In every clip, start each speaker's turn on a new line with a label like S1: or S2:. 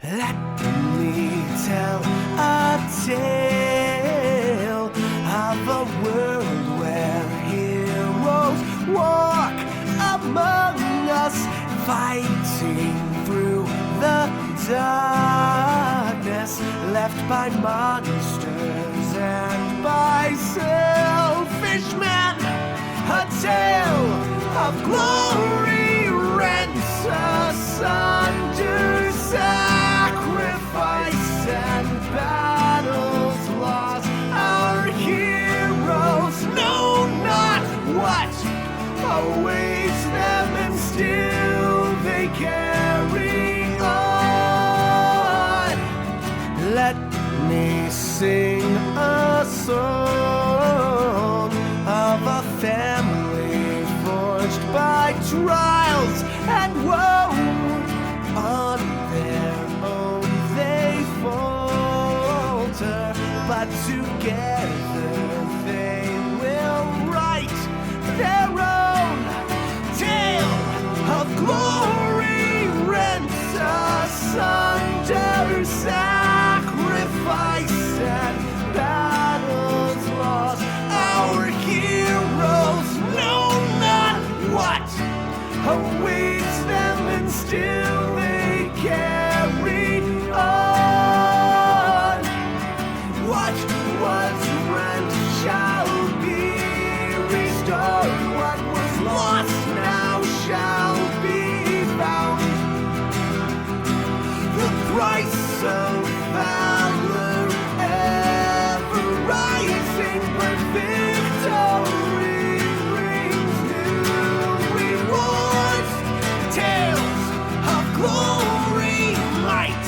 S1: Let me tell a tale of a world where heroes walk among us, fighting through the darkness left by monsters and by selfish men. A tale of glory rents asunder, sacrifice and battles lost. Our heroes know not what awaits them, and still they carry on. Let me sing a song of a family forged by trials and woe. On their own they falter, but together they will write their own tale of glory rent asunder, sacrifice and battles lost. Our heroes know not what awaits them, and still they carry on. What was rent shall be restored. What was lost now shall be found. The price of valor ever rising, but victory brings new rewards. Tales of glory, might,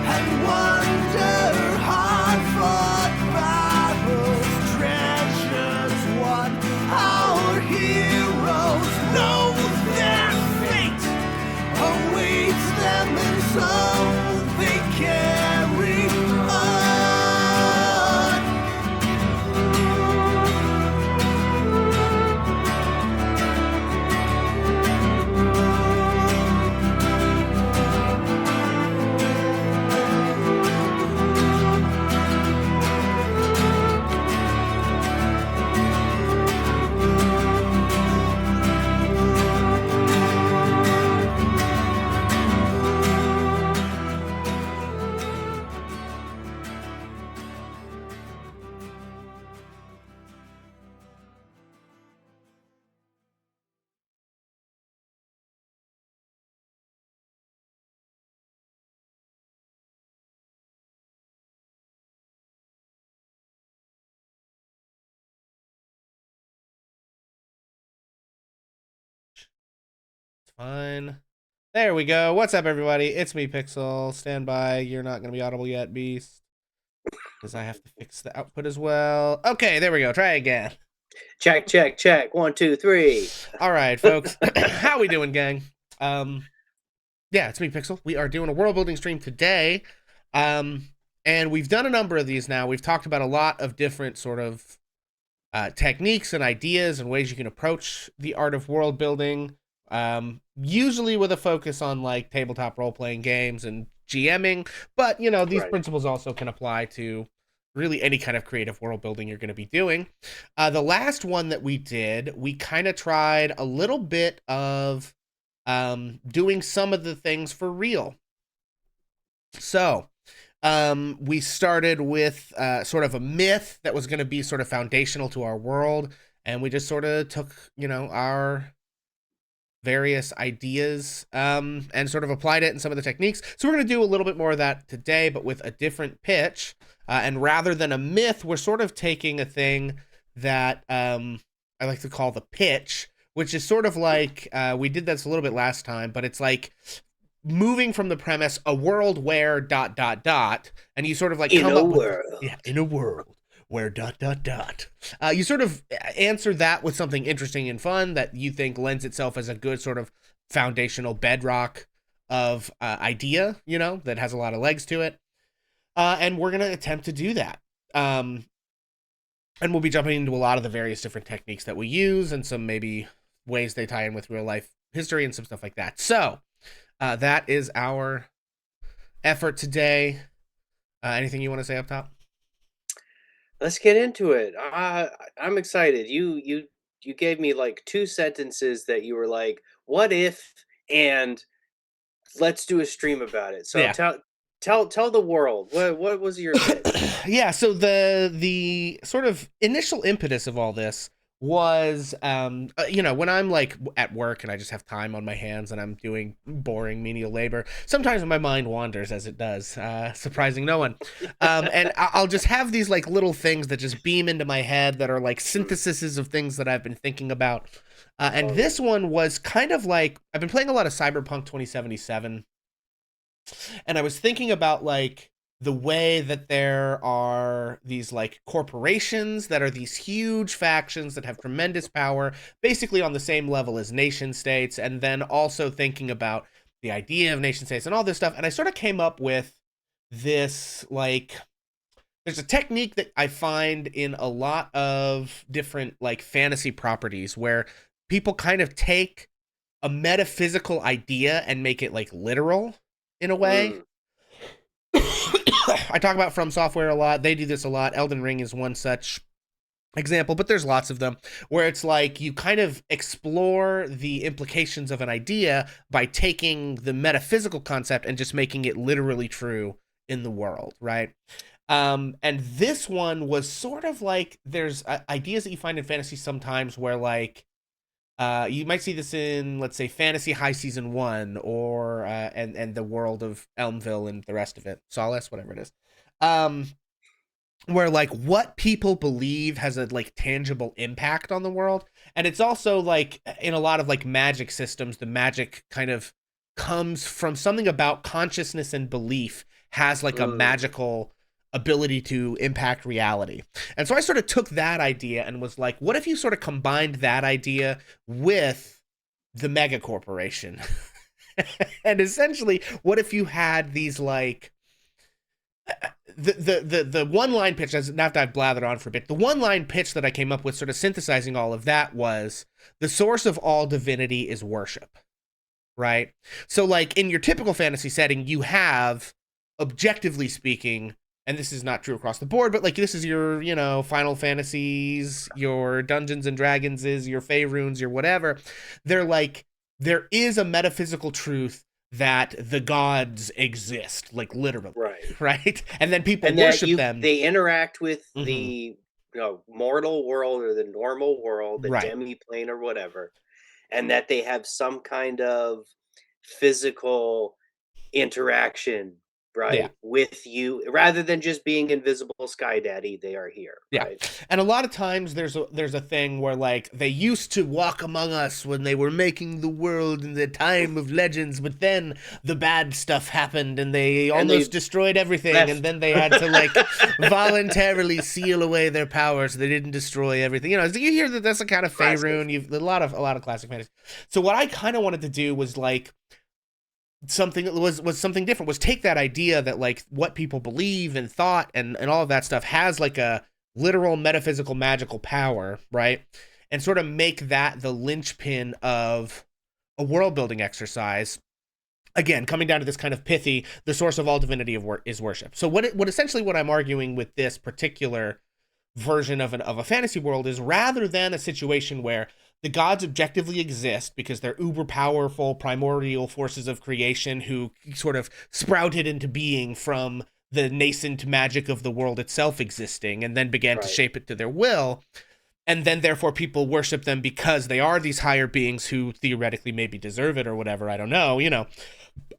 S1: and wonder, hard-fought battles, treasures won. Our heroes know their fate awaits them, and so they carry on.
S2: Fine. There we go. What's up, everybody? It's me, Pixel. Stand by. You're not going to be audible yet, Beast. Because I have to fix the output as well. Okay, there we go. Try again.
S3: Check, check, check. 1, 2, 3.
S2: All right, folks. How we doing, gang? Yeah, it's me, Pixel. We are doing a world building stream today. And we've done a number of these now. We've talked about a lot of different sort of techniques and ideas and ways you can approach the art of world building. Usually with a focus on like tabletop role-playing games and GMing, but you know, these principles also can apply to really any kind of creative world building you're going to be doing. The last one that we did, we kind of tried a little bit of doing some of the things for real. So we started with sort of a myth that was going to be sort of foundational to our world, and we just sort of took, you know, our various ideas and sort of applied it in some of the techniques. So we're going to do a little bit more of that today, but with a different pitch. And rather than a myth, we're sort of taking a thing that I like to call the pitch, which is sort of like, we did this a little bit last time, but it's like moving from the premise, a world where ... and you sort of like come up with, in a world where ... You sort of answer that with something interesting and fun that you think lends itself as a good sort of foundational bedrock of idea, you know, that has a lot of legs to it. And we're going to attempt to do that. And we'll be jumping into a lot of the various different techniques that we use and some maybe ways they tie in with real life history and some stuff like that. So that is our effort today. Anything you want to say up top?
S3: Let's get into it. I'm excited. You gave me like two sentences that you were like, "What if?" and let's do a stream about it. So
S2: Yeah.
S3: tell the world what was your pitch?
S2: Yeah, so the sort of initial impetus of all this was when I'm like at work and I just have time on my hands and I'm doing boring menial labor, sometimes my mind wanders, as it does, surprising no one. And I'll just have these like little things that just beam into my head that are like syntheses of things that I've been thinking about. And this one was kind of like, I've been playing a lot of Cyberpunk 2077, and I was thinking about like the way that there are these like corporations that are these huge factions that have tremendous power, basically on the same level as nation states, and then also thinking about the idea of nation states and all this stuff. And I sort of came up with this like, there's a technique that I find in a lot of different like fantasy properties where people kind of take a metaphysical idea and make it like literal in a way.
S3: Mm,
S2: I talk about From Software a lot. They do this a lot. Elden Ring is one such example, but there's lots of them where it's like you kind of explore the implications of an idea by taking the metaphysical concept and just making it literally true in the world, right? And this one was sort of like there's ideas that you find in fantasy sometimes where like you might see this in, let's say, Fantasy High Season 1 or and the world of Elmville and the rest of it, Solace, whatever it is. Um, where like what people believe has a like tangible impact on the world. And it's also like in a lot of like magic systems, the magic kind of comes from something about consciousness and belief has like a
S3: mm,
S2: magical ability to impact reality. And so I sort of took that idea and was like, what if you sort of combined that idea with the mega corporation? And essentially, what if you had these like the one line pitch, as after I've blathered on for a bit, the one line pitch that I came up with, sort of synthesizing all of that, was the source of all divinity is worship, right? So, like in your typical fantasy setting, you have, objectively speaking, and this is not true across the board, but like this is your, Final Fantasies, your Dungeons and Dragons, your Faerunes, your whatever. They're like, there is a metaphysical truth that the gods exist, like literally,
S3: right.
S2: right? And then people
S3: And that
S2: worship them.
S3: they interact with
S2: Hmm.
S3: the mortal world or the normal world, the
S2: Right.
S3: demi-plane or whatever, and that they have some kind of physical interaction,
S2: Yeah.
S3: right, with you rather than just being invisible sky daddy. They are here,
S2: Yeah.
S3: right?
S2: And a lot of times there's a thing where like they used to walk among us when they were making the world in the time of legends, but then the bad stuff happened and they
S3: And
S2: almost
S3: they
S2: destroyed everything, and
S3: left.
S2: then they had to like voluntarily seal away their powers so they didn't destroy everything. So you hear that that's a kind of
S3: Classic.
S2: Faerun, you've a lot of classic fantasy. So what I kind of wanted to do was like something that was something different, was take that idea that like what people believe and thought and all of that stuff has like a literal metaphysical magical power, right? And sort of make that the linchpin of a world building exercise. Again, coming down to this kind of pithy, the source of all divinity is worship. So what essentially what I'm arguing with this particular version of a fantasy world is, rather than a situation where the gods objectively exist because they're uber powerful primordial forces of creation who sort of sprouted into being from the nascent magic of the world itself existing and then began to
S3: Right.
S2: shape it to their will, and then therefore people worship them because they are these higher beings who theoretically maybe deserve it or whatever, I don't know.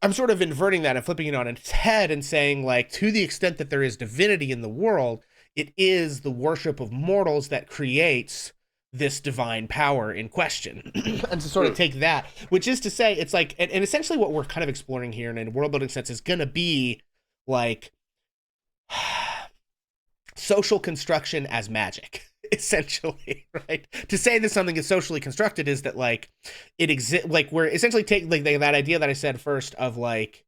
S2: I'm sort of inverting that and flipping it on its head and saying, like, to the extent that there is divinity in the world, it is the worship of mortals that creates this divine power in question. And to sort of
S3: Hmm.
S2: take that, which is to say, it's like, and essentially what we're kind of exploring here in a world building sense is going to be like social construction as magic. Essentially, right? To say that something is socially constructed is that like it exists, like we're essentially taking like that idea that I said first of like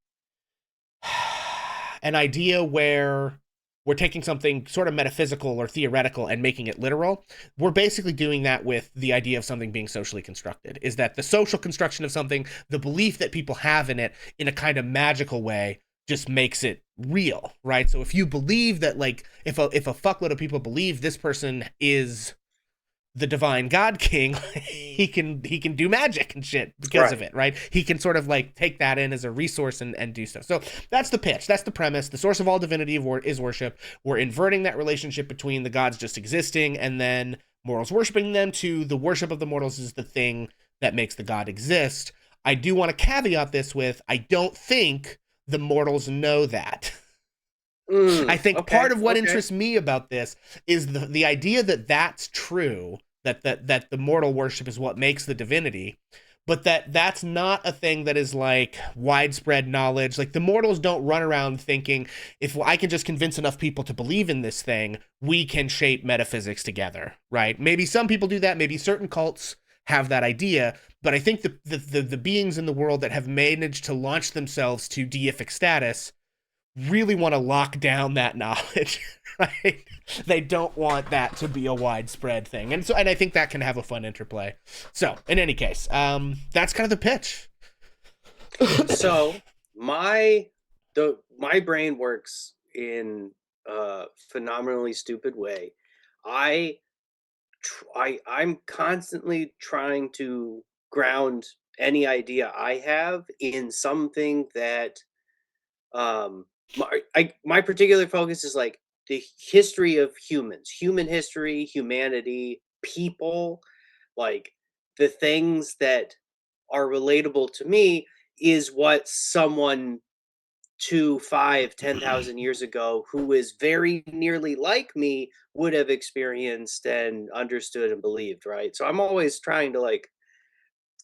S2: an idea where we're taking something sort of metaphysical or theoretical and making it literal. We're basically doing that with the idea of something being socially constructed, is that the social construction of something, the belief that people have in it in a kind of magical way, just makes it real, right? So if you believe that, like, if a fuckload of people believe this person is the divine god king, he can do magic and shit because of
S3: Right.
S2: it, right? He can sort of like take that in as a resource and do stuff. So that's the pitch, that's the premise. The source of all divinity is worship. We're inverting that relationship between the gods just existing and then mortals worshiping them to the worship of the mortals is the thing that makes the god exist. I do want to caveat this with, I don't think the mortals know that. I think
S3: Okay.
S2: part of what
S3: Okay.
S2: interests me about this is the idea that that's true, that the mortal worship is what makes the divinity, but that's not a thing that is like widespread knowledge. Like the mortals don't run around thinking, if I can just convince enough people to believe in this thing, we can shape metaphysics together, right? Maybe some people do that, maybe certain cults have that idea, but I think the beings in the world that have managed to launch themselves to deific status really want to lock down that knowledge, right? They don't want that to be a widespread thing, and I think that can have a fun interplay. So, in any case, that's kind of the pitch.
S3: So my brain works in a phenomenally stupid way. I I'm constantly trying to ground any idea I have in something that my particular focus is like the history of humans, human history, humanity, people, like the things that are relatable to me is what someone 2, 5, 10,000 years ago who is very nearly like me would have experienced and understood and believed, right? So I'm always trying to like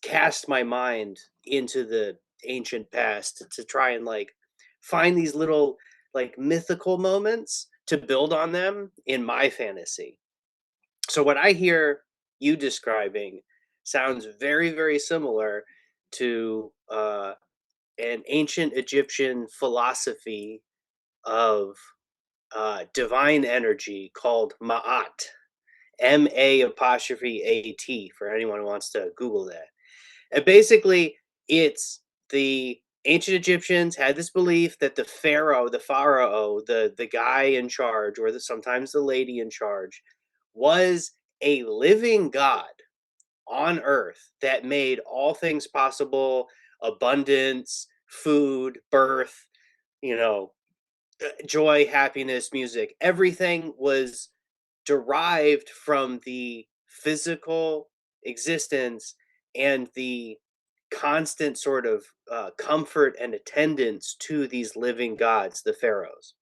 S3: cast my mind into the ancient past to try and like find these little like mythical moments to build on them in my fantasy. So what I hear you describing sounds very, very similar to an ancient Egyptian philosophy of divine energy called Ma'at, M-A apostrophe A-T, for anyone who wants to Google that. And basically, it's the ancient Egyptians had this belief that the pharaoh, the guy in charge, or sometimes the lady in charge, was a living god on earth that made all things possible, abundance, food, birth, you know, joy, happiness, music. Everything was derived from the physical existence and the constant sort of comfort and attendance to these living gods, the pharaohs.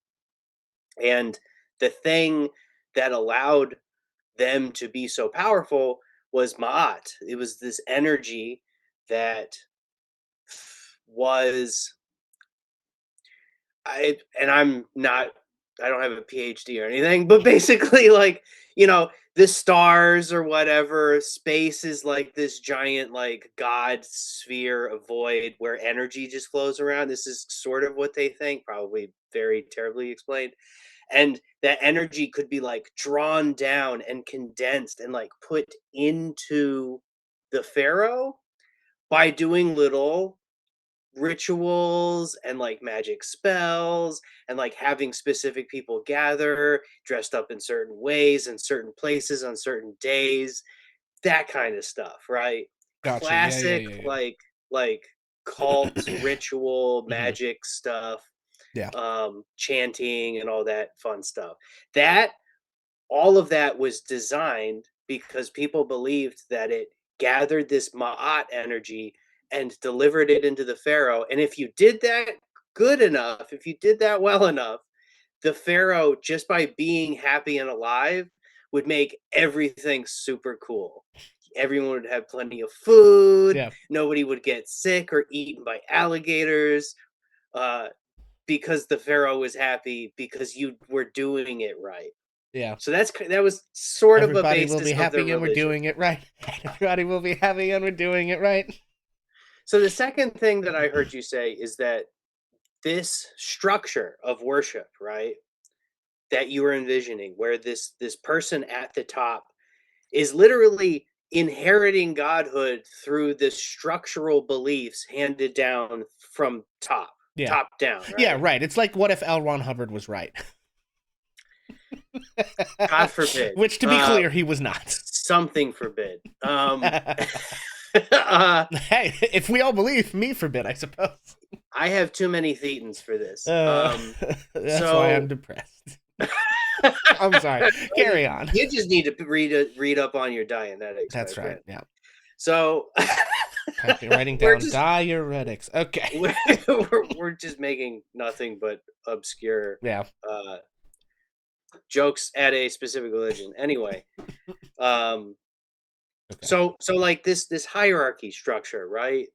S3: And the thing that allowed them to be so powerful was Ma'at. It was this energy that was I'm not, I don't have a PhD or anything, but basically like, the stars or whatever, space is like this giant like god sphere of void where energy just flows around. This is sort of what they think, probably very terribly explained. And that energy could be like drawn down and condensed and like put into the pharaoh by doing little rituals and like magic spells and like having specific people gather dressed up in certain ways in certain places on certain days, that kind of stuff, right?
S2: Gotcha. Yeah, yeah,
S3: Classic
S2: yeah, yeah.
S3: like cult ritual
S2: Mhm.
S3: magic stuff,
S2: Yeah.
S3: chanting and all that fun stuff. That all of that was designed because people believed that it gathered this Ma'at energy and delivered it into the Pharaoh. And if you did that good enough, if you did that well enough, the Pharaoh, just by being happy and alive, would make everything super cool. Everyone would have plenty of food.
S2: Yeah.
S3: Nobody would get sick or eaten by alligators uh, because the Pharaoh was happy because you were doing it right.
S2: Yeah.
S3: So that was sort of a
S2: Everybody will
S3: basis
S2: be
S3: of their
S2: happy and we're
S3: religion.
S2: doing it right. Everybody will be happy and we're doing it right.
S3: So the second thing that I heard you say is that this structure of worship, right, that you were envisioning, where this person at the top is literally inheriting godhood through the structural beliefs handed down from top.
S2: Yeah.
S3: top down, right?
S2: Yeah, right. It's like, what if L. Ron Hubbard was right?
S3: God forbid.
S2: Which, to be clear, he was not.
S3: Something forbid.
S2: Hey, if we all believe, me forbid, I suppose.
S3: I have too many thetans for this.
S2: That's why I'm depressed. I'm sorry. Carry on.
S3: You just need to read up on your Dianetics.
S2: That's
S3: my
S2: right.
S3: friend.
S2: Yeah.
S3: So
S2: Writing
S3: we're
S2: down
S3: just-
S2: diuretics. Okay.
S3: we're just making nothing but obscure
S2: Yeah.
S3: jokes at a specific religion. Anyway,
S2: Okay.
S3: so like this hierarchy structure, right,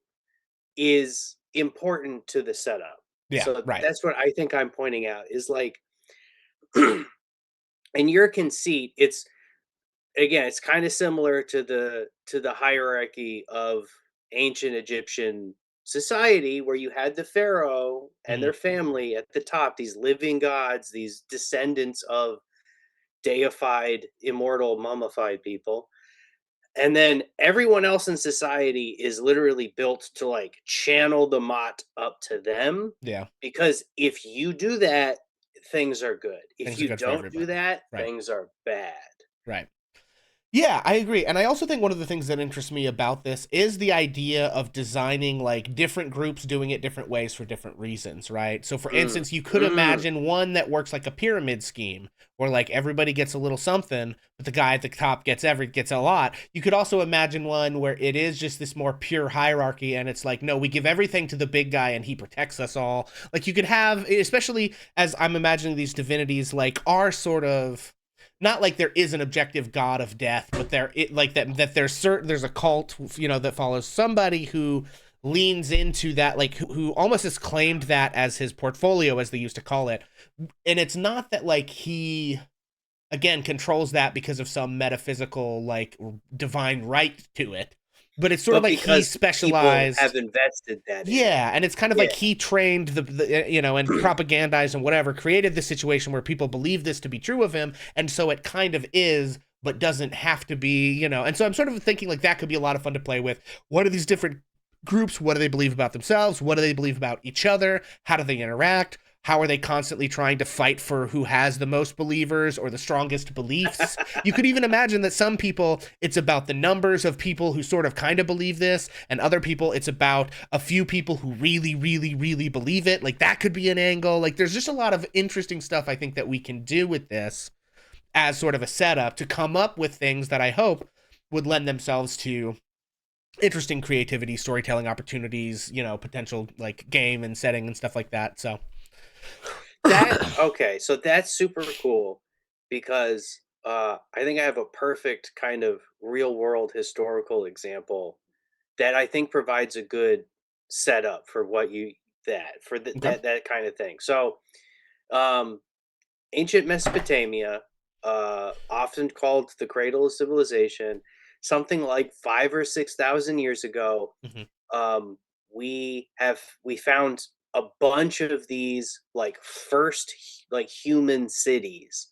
S3: is important to the setup.
S2: Yeah.
S3: So
S2: Right.
S3: that's what I think I'm pointing out is like in your conceit, it's kind of similar to the hierarchy of ancient Egyptian society where you had the pharaoh and their family at the top, these living gods, these descendants of deified, immortal, mummified people. And then everyone else in society is literally built to like channel the mott up to them.
S2: Yeah.
S3: Because if you do that, things are good. If
S2: Things are
S3: you
S2: good for
S3: don't
S2: everybody.
S3: do that,
S2: Right.
S3: things are bad.
S2: Right. Yeah, I agree. And I also think one of the things that interests me about this is the idea of designing like different groups doing it different ways for different reasons, right? So for instance, you could imagine one that works like a pyramid scheme where like everybody gets a little something, but the guy at the top gets a lot. You could also imagine one where it is just this more pure hierarchy and it's like, no, we give everything to the big guy and he protects us all. Like you could have, especially as I'm imagining these divinities like are sort of not like there is an objective god of death, but there's a cult, that follows somebody who leans into that, like who almost has claimed that as his portfolio, as they used to call it. And it's not that like he again controls that because of some metaphysical like divine right to it, but it's sort of like he specialized,
S3: have invested that
S2: yeah, and it's kind of like he trained the and propagandized and whatever, created the situation where people believe this to be true of him, and so it kind of is, but doesn't have to be, and so I'm sort of thinking like that could be a lot of fun to play with. What are these different groups? What do they believe about themselves? What do they believe about each other? How do they interact? How are they constantly trying to fight for who has the most believers or the strongest beliefs? You could even imagine that some people, it's about the numbers of people who sort of kind of believe this, and other people, it's about a few people who really, really, really believe it. Like that could be an angle. Like there's just a lot of interesting stuff I think that we can do with this as sort of a setup to come up with things that I hope would lend themselves to interesting creativity, storytelling opportunities, potential like game and setting and stuff like that. So
S3: so that's super cool because I think I have a perfect kind of real world historical example that I think provides a good setup for
S2: Okay.
S3: that kind of thing. So ancient Mesopotamia, often called the cradle of civilization, something like 5 or 6 thousand years ago,
S2: Mm-hmm.
S3: we found a bunch of these like first like human cities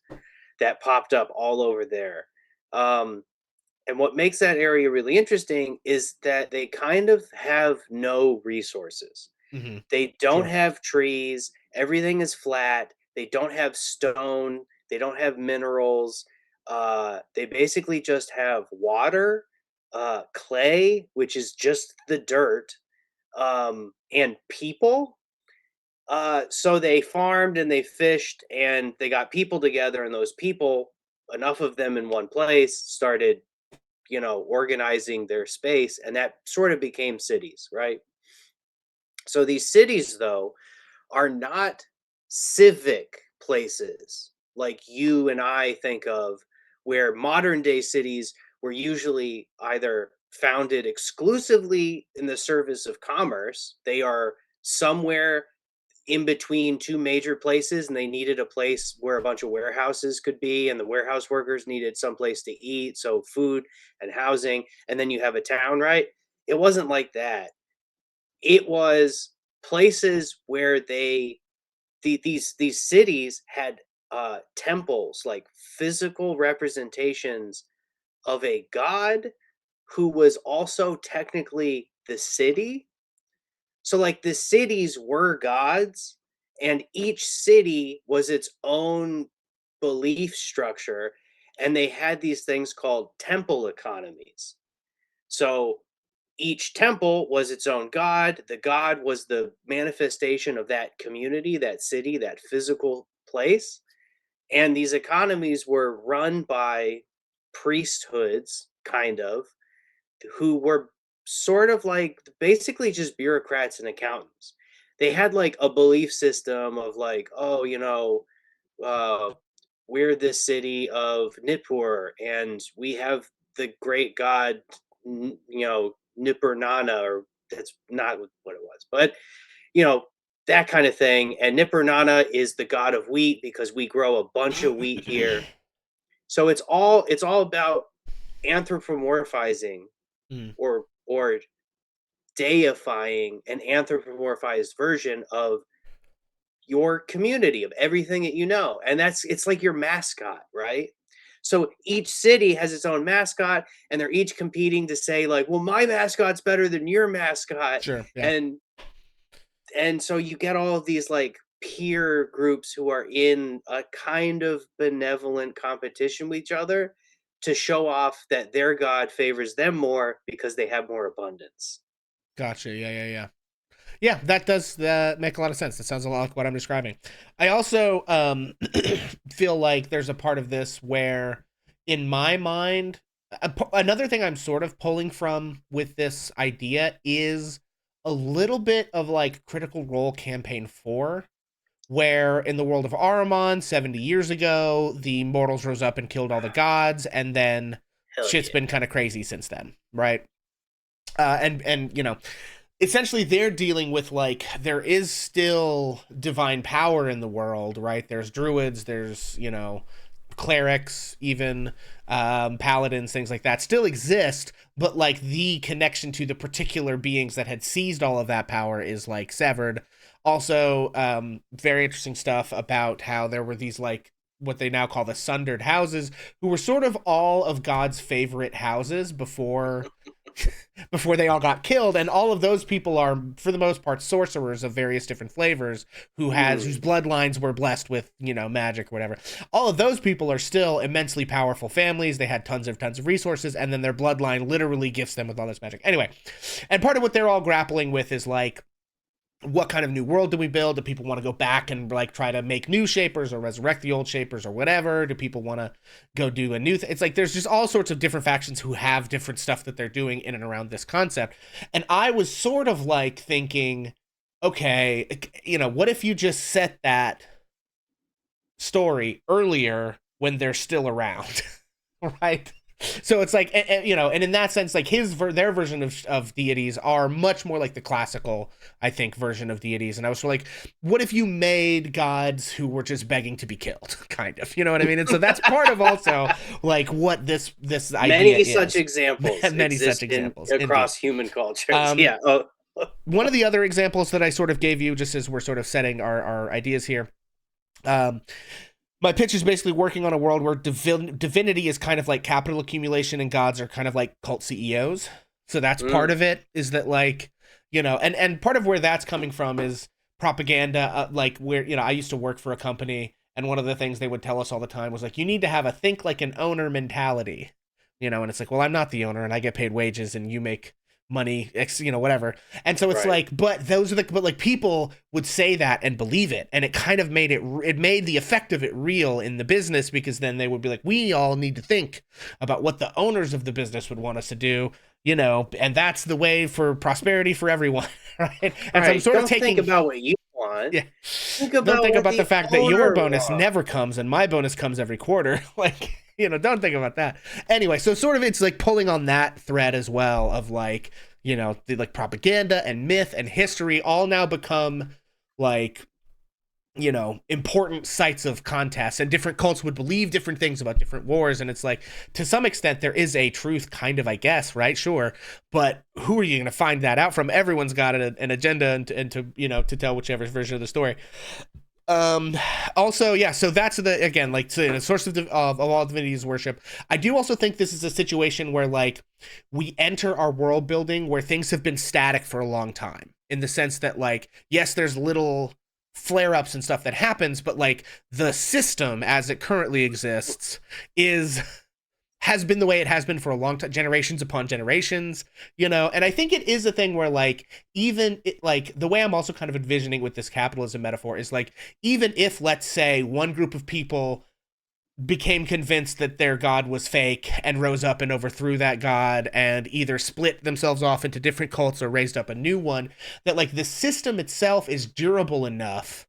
S3: that popped up all over there. And what makes that area really interesting is that they kind of have no resources.
S2: Mm-hmm.
S3: They don't
S2: Sure.
S3: have trees. Everything is flat. They don't have stone. They don't have minerals. They basically just have water, clay, which is just the dirt, and people. So they farmed and they fished and they got people together, and those people, enough of them in one place, started, organizing their space, and that sort of became cities, right? So these cities, though, are not civic places like you and I think of, where modern day cities were usually either founded exclusively in the service of commerce. They are somewhere in between two major places and they needed a place where a bunch of warehouses could be, and the warehouse workers needed some place to eat, so food and housing, and then you have a town, right? It wasn't like that. It was places where these cities had temples, like physical representations of a god who was also technically the city, So like the cities were gods, and each city was its own belief structure, and they had these things called temple economies. So each temple was its own god. The god was the manifestation of that community, that city, that physical place. And these economies were run by priesthoods, kind of, who were sort of like basically just bureaucrats and accountants. They had like a belief system of like, oh, uh, we're the city of Nippur, and we have the great god, Nippur Nana, or that's not what it was, but you know, that kind of thing. And Nippur Nana is the god of wheat because we grow a bunch of wheat here. So it's all about anthropomorphizing
S2: Mm,
S3: or deifying an anthropomorphized version of your community, of everything that you know. And it's like your mascot, right? So each city has its own mascot, and they're each competing to say like, well, my mascot's better than your mascot.
S2: sure. Yeah.
S3: And so you get all of these like peer groups who are in a kind of benevolent competition with each other to show off that their god favors them more because they have more abundance.
S2: Gotcha. Yeah. Yeah. Yeah. Yeah, that does make a lot of sense. That sounds a lot like what I'm describing. I also feel like there's a part of this where, in my mind, another thing I'm sort of pulling from with this idea is a little bit of like Critical Role Campaign 4, where in the world of Ahriman, 70 years ago, the mortals rose up and killed all the gods, and then
S3: Hell
S2: shit's
S3: yeah.
S2: been kind of crazy since then, right? And essentially they're dealing with like there is still divine power in the world, right? There's druids, there's clerics, even paladins, things like that still exist, but like the connection to the particular beings that had seized all of that power is like severed. Also, very interesting stuff about how there were these like what they now call the sundered houses, who were sort of all of God's favorite houses before they all got killed, and all of those people are for the most part sorcerers of various different flavors whose bloodlines were blessed with magic or whatever. All of those people are still immensely powerful families. They had tons of resources, and then their bloodline literally gifts them with all this magic anyway. And part of what they're all grappling with is like, what kind of new world do we build? Do people want to go back and like try to make new shapers or resurrect the old shapers or whatever? Do people want to go do a new it's like there's just all sorts of different factions who have different stuff that they're doing in and around this concept. And I was sort of like thinking, okay, what if you just set that story earlier when they're still around? Right? So it's like, and in that sense, like their version of deities are much more like the classical, I think, version of deities. And I was like, what if you made gods who were just begging to be killed, kind of, you know what I mean? And so that's part of also like what this idea
S3: Many
S2: is.
S3: such examples
S2: Many such
S3: exist
S2: examples
S3: across
S2: indeed.
S3: human cultures. Yeah. Oh,
S2: One of the other examples that I sort of gave you, just as we're sort of setting our ideas here, my pitch is basically working on a world where divinity is kind of like capital accumulation and gods are kind of like cult CEOs. So that's part of it, is that like, and part of where that's coming from is propaganda. Like where, I used to work for a company, and one of the things they would tell us all the time was like, you need to have a think like an owner mentality, and it's like, well, I'm not the owner and I get paid wages and you make money, whatever. And so it's
S3: right.
S2: like, but like people would say that and believe it, and it kind of made it made the effect of it real in the business, because then they would be like, we all need to think about what the owners of the business would want us to do, and that's the way for prosperity for everyone. Right? And so I'm sort
S3: Don't
S2: of taking
S3: think about what you want.
S2: yeah. Don't think
S3: What
S2: about the
S3: the
S2: fact that your
S3: owner
S2: bonus
S3: wants.
S2: never comes and my bonus comes every quarter. Like, don't think about that. Anyway, so sort of it's like pulling on that thread as well of like, the like propaganda and myth and history all now become like, important sites of contests, and different cults would believe different things about different wars. And it's like, to some extent, there is a truth, kind of, I guess, right? Sure. But who are you going to find that out from? Everyone's got an agenda and to, to tell whichever version of the story. Also, yeah, so that's again, like, so a source of all divinities worship. I do also think this is a situation where like we enter our world building where things have been static for a long time. in the sense that like, yes, there's little flare-ups and stuff that happens, but like the system as it currently exists is has been the way it has been for a long time, generations upon generations, and I think it is a thing where like even it, like the way I'm also kind of envisioning with this capitalism metaphor is like, even if, let's say, one group of people became convinced that their god was fake and rose up and overthrew that god and either split themselves off into different cults or raised up a new one, that like the system itself is durable enough.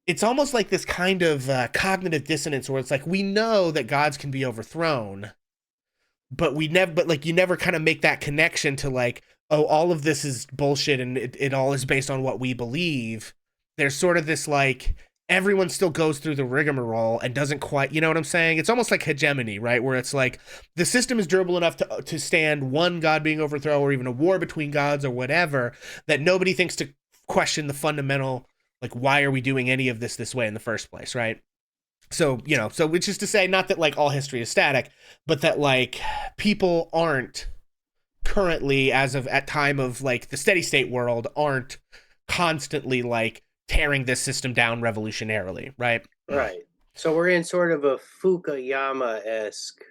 S2: It's almost like this kind of cognitive dissonance where it's like, we know that gods can be overthrown, but like you never kind of make that connection to like, oh, all of this is bullshit and it all is based on what we believe. There's sort of this like, everyone still goes through the rigmarole and doesn't quite, you know what I'm saying? It's almost like hegemony, right? Where it's like the system is durable enough to stand one god being overthrown or even a war between gods or whatever, that nobody thinks to question the fundamental, like, why are we doing any of this way in the first place, right? So, so which is to say, not that like all history is static, but that like people aren't currently, as of at time of like the steady state world, aren't constantly like tearing this system down revolutionarily, right?
S3: Right. So we're in sort of a Fukuyama-esque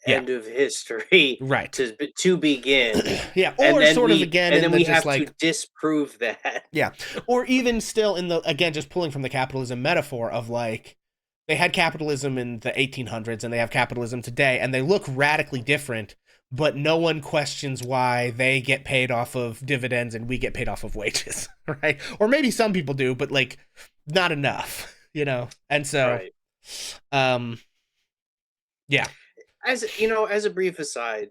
S2: Yeah.
S3: end of history,
S2: Right.
S3: to begin.
S2: Yeah,
S3: And
S2: or
S3: then
S2: sort of again,
S3: and then
S2: in
S3: we
S2: the
S3: have
S2: just like
S3: to disprove that.
S2: yeah, or even still in the, again, just pulling from the capitalism metaphor of like, they had capitalism in the 1800s and they have capitalism today and they look radically different, but no one questions why they get paid off of dividends and we get paid off of wages, right? Or maybe some people do, but like not enough, And so,
S3: Right.
S2: Yeah.
S3: As as a brief aside,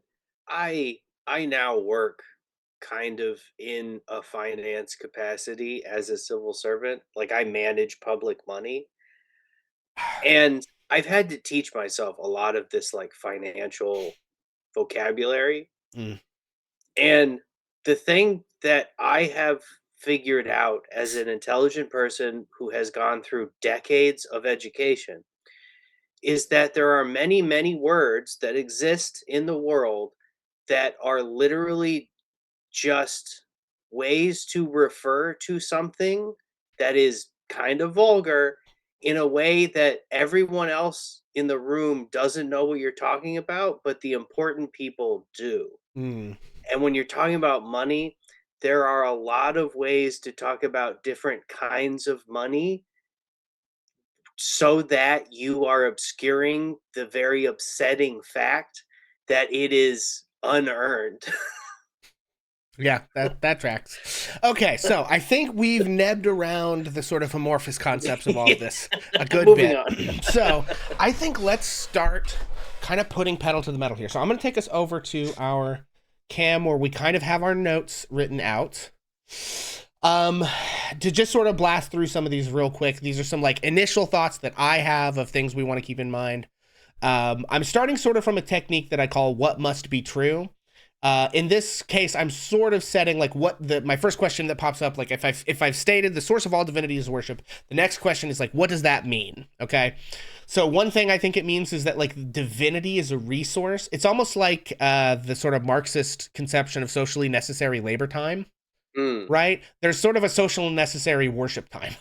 S3: I now work kind of in a finance capacity as a civil servant. Like, I manage public money. And I've had to teach myself a lot of this like financial vocabulary.
S2: Mm.
S3: And the thing that I have figured out as an intelligent person who has gone through decades of education is that there are many, many words that exist in the world that are literally just ways to refer to something that is kind of vulgar in a way that everyone else in the room doesn't know what you're talking about, but the important people do.
S2: Mm.
S3: And when you're talking about money, there are a lot of ways to talk about different kinds of money so that you are obscuring the very upsetting fact that it is unearned.
S2: Yeah, that tracks. Okay, so I think we've nebbed around the sort of amorphous concepts of all of this a good
S3: Moving
S2: bit.
S3: on.
S2: So I think let's start kind of putting pedal to the metal here. So I'm going to take us over to our cam where we kind of have our notes written out. To just sort of blast through some of these real quick. These are some like initial thoughts that I have of things we want to keep in mind. I'm starting sort of from a technique that I call what must be true. In this case, I'm sort of setting like my first question that pops up, like if I've stated the source of all divinity is worship, the next question is like, what does that mean? Okay. So one thing I think it means is that like divinity is a resource. It's almost like the sort of Marxist conception of socially necessary labor time, right? There's sort of a social necessary worship time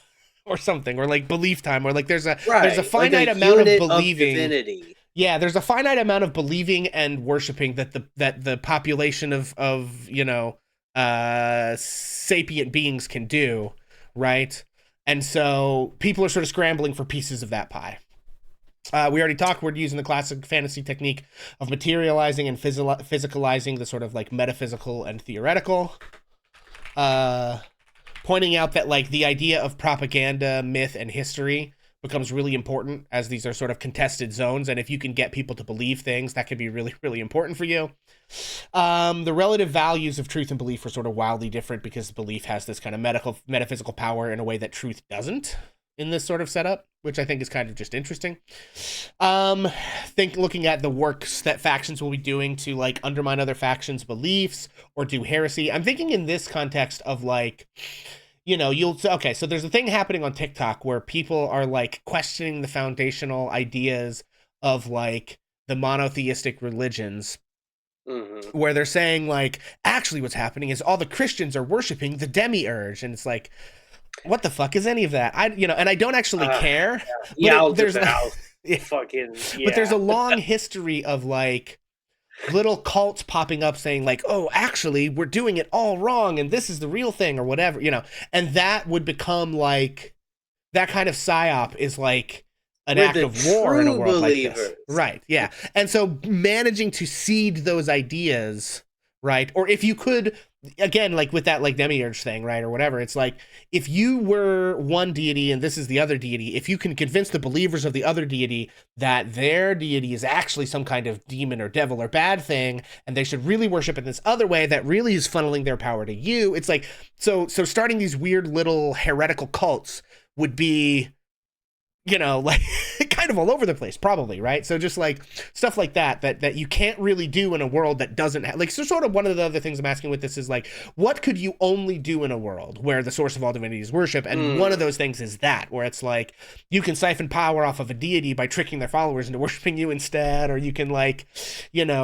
S2: or something, or like belief time, or like there's a finite amount of believing.
S3: Divinity.
S2: Yeah, there's a finite amount of believing and worshiping that the population of sapient beings can do, right? And so people are sort of scrambling for pieces of that pie. We already talked, we're using the classic fantasy technique of materializing and physicalizing the sort of like metaphysical and theoretical. Pointing out that like the idea of propaganda, myth, and history becomes really important as these are sort of contested zones, and if you can get people to believe things, that can be really, really important for you. The relative values of truth and belief are sort of wildly different because belief has this kind of metaphysical power in a way that truth doesn't in this sort of setup, which I think is kind of just interesting. Looking at the works that factions will be doing to like undermine other factions' beliefs or do heresy. I'm thinking in this context of like, so there's a thing happening on TikTok where people are like questioning the foundational ideas of like the monotheistic religions.
S3: Mhm.
S2: where they're saying like actually what's happening is all the Christians are worshiping the demiurge, and it's like what the fuck is any of that? And I don't actually
S3: Uh,
S2: care, but there's like
S3: Yaldabaoth,
S2: yeah,
S3: fucking
S2: but there's
S3: yeah.
S2: a long history of like little cults popping up saying like, oh, actually we're doing it all wrong and this is the real thing or whatever, and that would become like that kind of psyop is like an
S3: We're
S2: act
S3: the
S2: of war in a
S3: true
S2: world like this.
S3: believers.
S2: Right. Yeah. And so managing to seed those ideas, right? Or if you could, again, like with that like demiurge thing, right? Or whatever, it's like if you were one deity and this is the other deity, if you can convince the believers of the other deity that their deity is actually some kind of demon or devil or bad thing, and they should really worship in this other way that really is funneling their power to you, it's like, so starting these weird little heretical cults would be like kind of all over the place probably, right? So just like stuff like that you can't really do in a world that doesn't like, so sort of one of the other things I'm asking with this is like, what could you only do in a world where the source of all divinity is worship? And one of those things is that where it's like you can siphon power off of a deity by tricking their followers into worshiping you instead, or you can like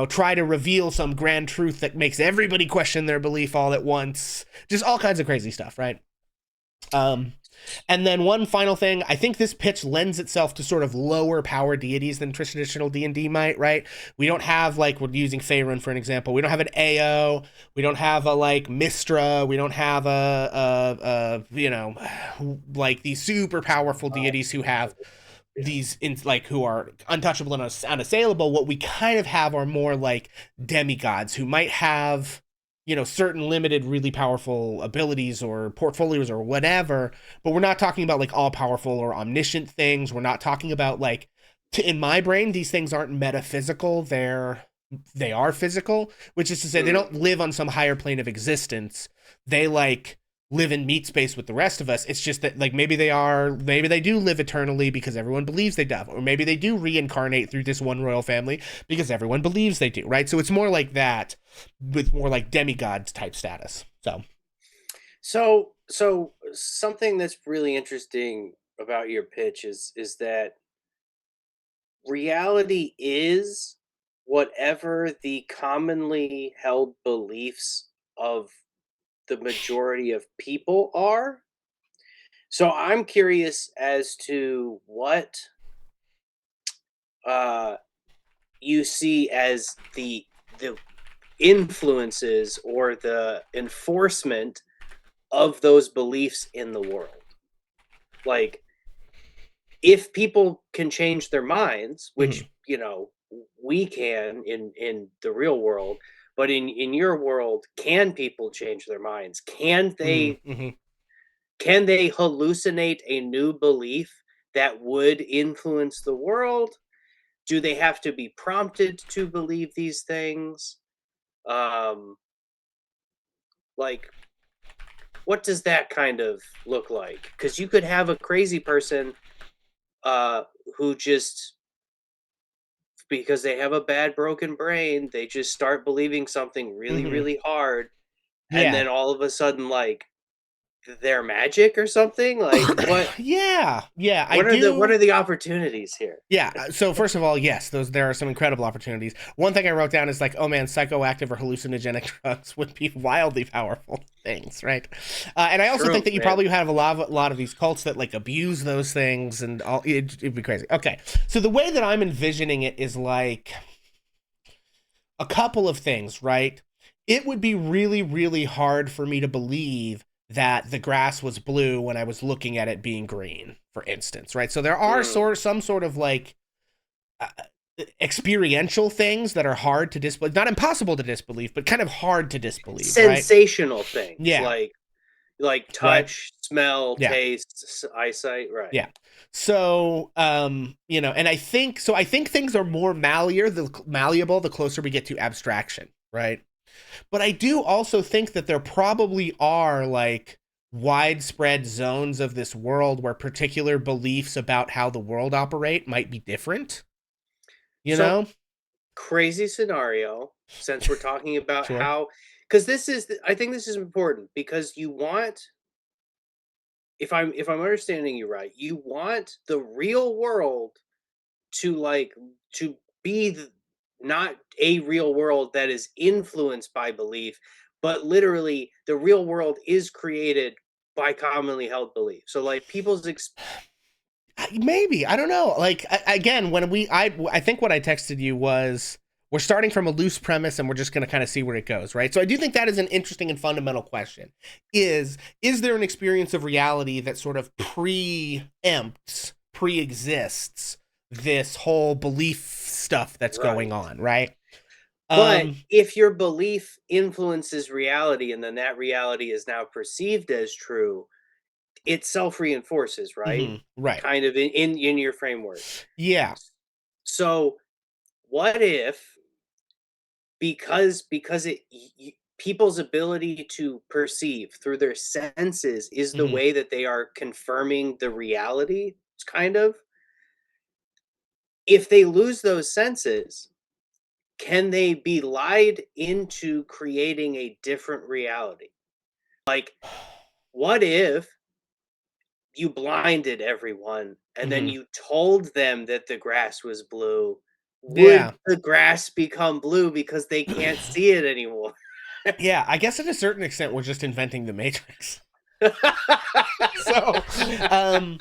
S2: try to reveal some grand truth that makes everybody question their belief all at once, just all kinds of crazy stuff, right? And then one final thing, I think this pitch lends itself to sort of lower power deities than traditional D&D might, right? We don't have, like, we're using Faerun for an example. We don't have an AO. We don't have a, like, Mystra. We don't have like these super powerful deities who have these, who are untouchable and unassailable. What we kind of have are more like demigods who might have certain limited, really powerful abilities or portfolios or whatever, but we're not talking about like all powerful or omniscient things. We're not talking about like, in my brain, these things aren't metaphysical. They are physical, which is to say they don't live on some higher plane of existence. They like live in meat space with the rest of us. It's just that like maybe they do live eternally because everyone believes they do, or maybe they do reincarnate through this one royal family because everyone believes they do, right? So it's more like that, with more like demigods type status.
S3: So something that's really interesting about your pitch is that reality is whatever the commonly held beliefs of the majority of people are. So I'm curious as to what uh, you see as the influences or the enforcement of those beliefs in the world. Like, if people can change their minds, which we can in the real world, but in your world, can people change their minds? Can they hallucinate a new belief that would influence the world? Do they have to be prompted to believe these things? Um, like, what does that kind of look like? Because you could have a crazy person uh, who just, because they have a bad broken brain, they just start believing something really, really hard, and
S2: Yeah.
S3: then all of a sudden, like, they're magic or something. Like,
S2: Yeah, I
S3: what
S2: do.
S3: are the opportunities here?
S2: Yeah. So first of all, yes, there are some incredible opportunities. One thing I wrote down is like, oh man, psychoactive or hallucinogenic drugs would be wildly powerful things, right? And I also think
S3: True,
S2: that you
S3: man.
S2: probably have a lot of these cults that like abuse those things, and all. It'd be crazy. Okay, so the way that I'm envisioning it is like a couple of things, right? It would be really, really hard for me to believe that the grass was blue when I was looking at it being green, for instance, right? So there are some sort of like uh, experiential things that are hard to disbelieve, not impossible to disbelieve, but kind of hard to disbelieve, right?
S3: Sensational things
S2: Yeah,
S3: like
S2: right.
S3: touch, smell,
S2: Yeah,
S3: taste, eyesight, right?
S2: yeah. So, and I think things are more malleable the closer we get to abstraction, right? But I do also think that there probably are like widespread zones of this world where particular beliefs about how the world operate might be different, you
S3: So,
S2: know?
S3: crazy scenario, since we're talking about
S2: Sure.
S3: how, because I think this is important because you want, if I'm understanding you right, you want the real world to like to be not a real world that is influenced by belief, but literally the real world is created by commonly held belief. So like
S2: Maybe, I don't know. Like again, when I think what I texted you was we're starting from a loose premise and we're just going to kind of see where it goes, right? So I do think that is an interesting and fundamental question. Is there an experience of reality that sort of pre-exists this whole belief stuff that's going
S3: right.
S2: on, right?
S3: But
S2: Um
S3: if your belief influences reality and then that reality is now perceived as true, it self-reinforces, right?
S2: right.
S3: Kind of in your framework.
S2: Yeah.
S3: So what if because people's ability to perceive through their senses is the
S2: Mhm.
S3: way that they are confirming the reality, it's kind of, if they lose those senses, can they be lied into creating a different reality? Like, what if you blinded everyone and then
S2: Mhm.
S3: you told them that the grass was blue?
S2: Yeah.
S3: Would the grass become blue because they can't see it anymore?
S2: Yeah, I guess to a certain extent we're just inventing the Matrix. So, um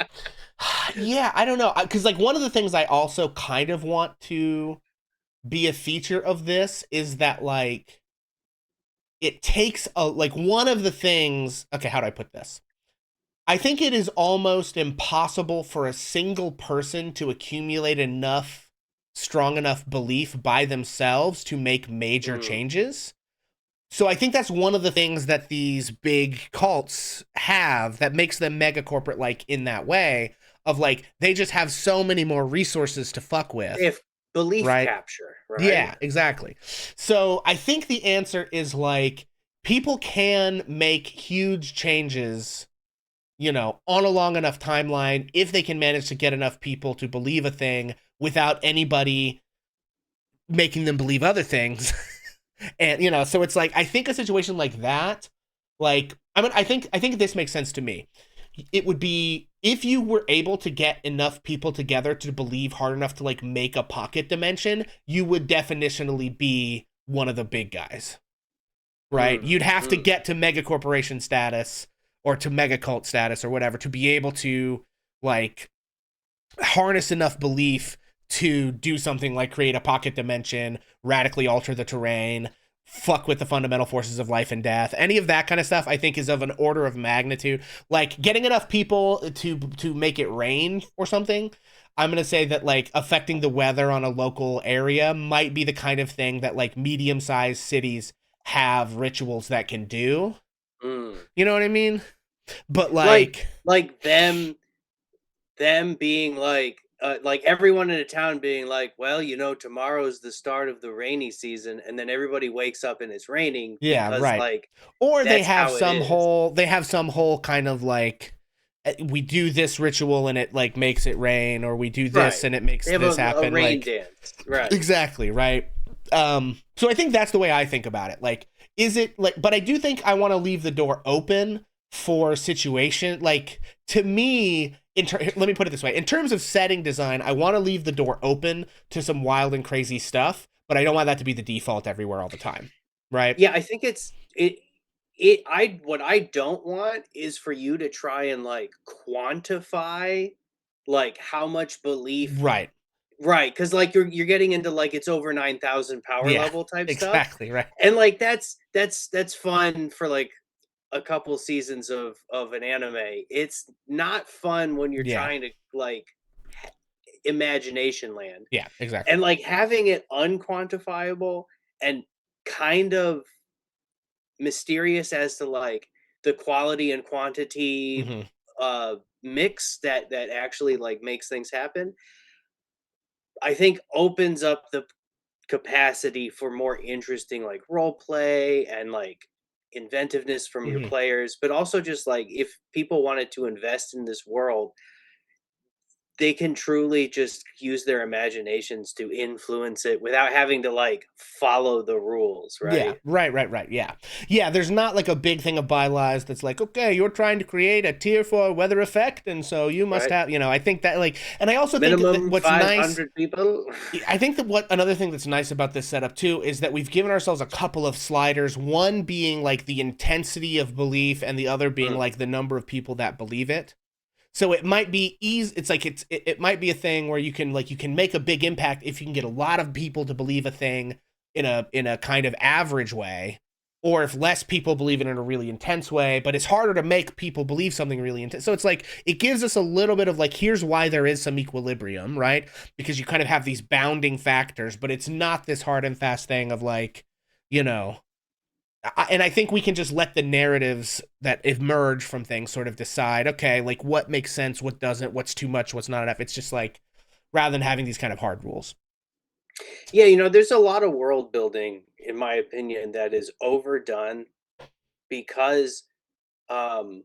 S2: yeah, I don't know, because like one of the things I also kind of want to be a feature of this is that like it takes a like one of the things. Okay, how do I put this? I think it is almost impossible for a single person to accumulate enough strong enough belief by themselves to make major
S3: Mm,
S2: changes. So I think that's one of the things that these big cults have that makes them mega corporate like in that way of like they just have so many more resources to fuck with,
S3: if belief
S2: right?
S3: capture, right?
S2: Yeah, exactly. So I think the answer is like people can make huge changes, on a long enough timeline if they can manage to get enough people to believe a thing without anybody making them believe other things. And so it's like I think a situation like that, like I think this makes sense to me. It would be if you were able to get enough people together to believe hard enough to like make a pocket dimension, you would definitionally be one of the big guys, right?
S3: Mm,
S2: You'd have to
S3: mm.
S2: get to mega corporation status or to mega cult status or whatever to be able to like harness enough belief to do something like create a pocket dimension, radically alter the terrain, fuck with the fundamental forces of life and death. Any of that kind of stuff I think is of an order of magnitude. Like getting enough people to make it rain or something. I'm going to say that like affecting the weather on a local area might be the kind of thing that like medium-sized cities have rituals that can do.
S3: Mm.
S2: You know what I mean? But
S3: Like
S2: like
S3: like them being like everyone in a town being like, well, tomorrow's the start of the rainy season, and then everybody wakes up and it's raining
S2: yeah,
S3: because
S2: right.
S3: like
S2: Or
S3: that's how it is.
S2: they have some whole kind of like we do this ritual and it like makes it rain, or we do this
S3: Right.
S2: and it makes
S3: They have
S2: this
S3: a
S2: happen,
S3: rain
S2: like
S3: dance. Right.
S2: exactly, right? So I think that's the way I think about it. Like is it like, but I do think I want to leave the door open for situation like, to me, let me put it this way, in terms of setting design, I want to leave the door open to some wild and crazy stuff, but I don't want that to be the default everywhere all the time, right?
S3: Yeah, I think it what I don't want is for you to try and like quantify like how much belief.
S2: Right.
S3: Right, because like you're getting into like it's over 9,000 power
S2: Yeah,
S3: level type stuff.
S2: exactly, right.
S3: And like that's fun for like a couple seasons of an anime. It's not fun when you're
S2: Yeah,
S3: trying to like imagination land.
S2: yeah, exactly.
S3: And like having it unquantifiable and kind of mysterious as to like the quality and quantity
S2: Mhm,
S3: mix that actually like makes things happen, I think opens up the capacity for more interesting like role play and like inventiveness from your
S2: mhm.
S3: players, but also just like if people wanted to invest in this world, they can truly just use their imaginations to influence it without having to like follow the rules,
S2: Yeah,
S3: right?
S2: right. Yeah, there's not like a big thing of bylaws that's like, okay, you're trying to create a tier 4 weather effect, and so you must
S3: Right.
S2: have, I think that like, and I also think that
S3: Minimum
S2: what's nice,
S3: 500 people.
S2: I think that what another thing that's nice about this setup too is that we've given ourselves a couple of sliders, one being like the intensity of belief and the other being
S3: Mm.
S2: like the number of people that believe it. So it might be easy. It's like it might be a thing where you can make a big impact if you can get a lot of people to believe a thing in a kind of average way, or if less people believe it in a really intense way. But it's harder to make people believe something really intense. So it's like it gives us a little bit of like, here's why there is some equilibrium, right? Because you kind of have these bounding factors, but it's not this hard and fast thing of like, you know, and I think we can just let the narratives that emerge from things sort of decide, okay, like what makes sense, what doesn't, what's too much, what's not enough. It's just like, rather than having these kind of hard rules.
S3: Yeah, there's a lot of world building, in my opinion, that is overdone because um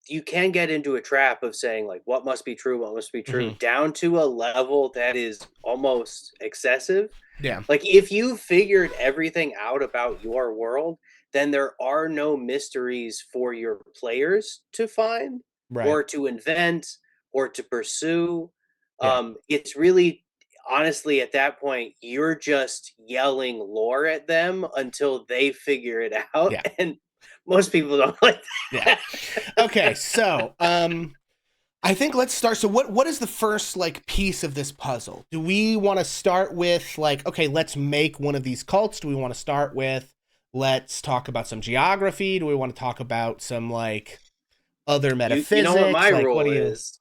S3: you can get into a trap of saying like what must be true, what must be true,
S2: Mm-hmm.
S3: down to a level that is almost excessive.
S2: Yeah.
S3: Like if you figured everything out about your world, then there are no mysteries for your players to find
S2: Right.
S3: or to invent or to pursue.
S2: Yeah.
S3: It's really honestly at that point you're just yelling lore at them until they figure it out,
S2: Yeah.
S3: and most people don't like
S2: Yeah.
S3: that.
S2: Okay. So, I think let's start. So what is the first like piece of this puzzle? Do we want to start with like, okay, let's make one of these cults? Do we want to start with let's talk about some geography? Do we want to talk about some like other
S3: You know what my
S2: metaphysics? Like what
S3: rule
S2: do you
S3: is?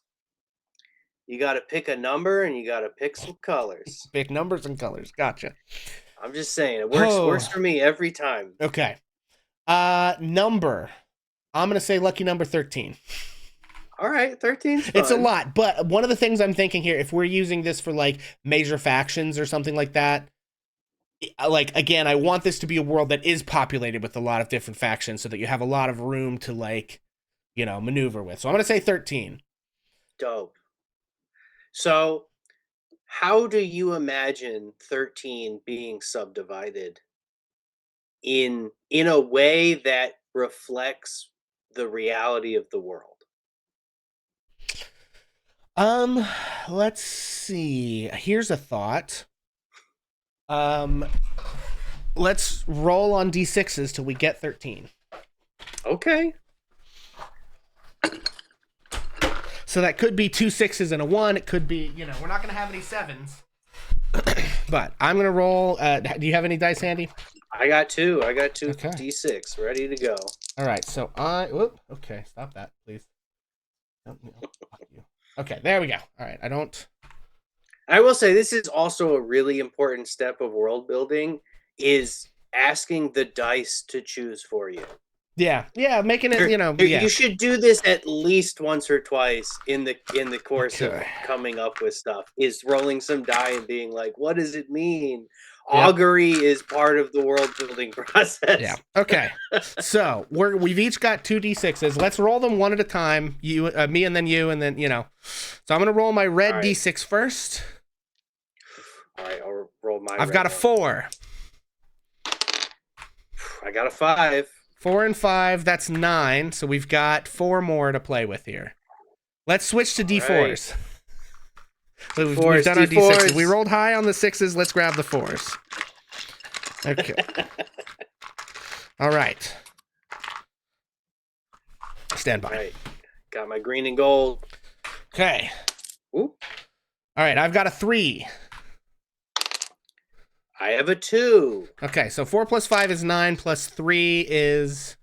S3: You got to pick a number and you got to pick some colors.
S2: pick numbers and colors? Gotcha.
S3: I'm just saying it works
S2: Oh,
S3: for me every time.
S2: okay. Number. I'm gonna say lucky number 13.
S3: All right, 13's
S2: It's a
S3: fun.
S2: lot, but one of the things I'm thinking here, if we're using this for like major factions or something like that, like again, I want this to be a world that is populated with a lot of different factions so that you have a lot of room to like, maneuver with. So I'm gonna say 13.
S3: Dope. So, how do you imagine 13 being subdivided in a way that reflects the reality of the world?
S2: Um, let's see. Here's a thought. Um, let's roll on d6s till we get 13.
S3: Okay.
S2: So that could be 2 6s and a 1. It could be, we're not going to have any 7s. But I'm going to roll. Do you have any dice handy?
S3: I got two. I got two
S2: Okay.
S3: D6 ready to go.
S2: All right. So okay. Stop that, please. No, fuck you. Okay. There we go. All right.
S3: I will say this is also a really important step of world building is asking the dice to choose for you.
S2: Yeah. Making it, yeah.
S3: You should do this at least once or twice in the course of
S2: Okay.
S3: coming up with stuff. Is rolling some die and being like, what does it mean?
S2: Yep.
S3: Augury is part of the world building process.
S2: Yeah. Okay. So we've each got 2 d6s. Let's roll them one at a time. You, me, and then you, and then So I'm gonna roll my red
S3: All right.
S2: d6 first.
S3: All right, I'll roll my.
S2: I've got a 4.
S3: I got a 5.
S2: 4 and 5. That's 9. So we've got 4 more to play with here. Let's switch to d4s.
S3: Right.
S2: So we've
S3: D4s,
S2: done our
S3: D4s.
S2: d6s. We rolled high on the 6s. Let's grab the 4s. Okay. All right. Stand by.
S3: All right, got my green and gold.
S2: Okay.
S3: Ooh.
S2: All right. I've got a 3.
S3: I have a 2.
S2: Okay. So 4 plus 5 is 9 plus 3 is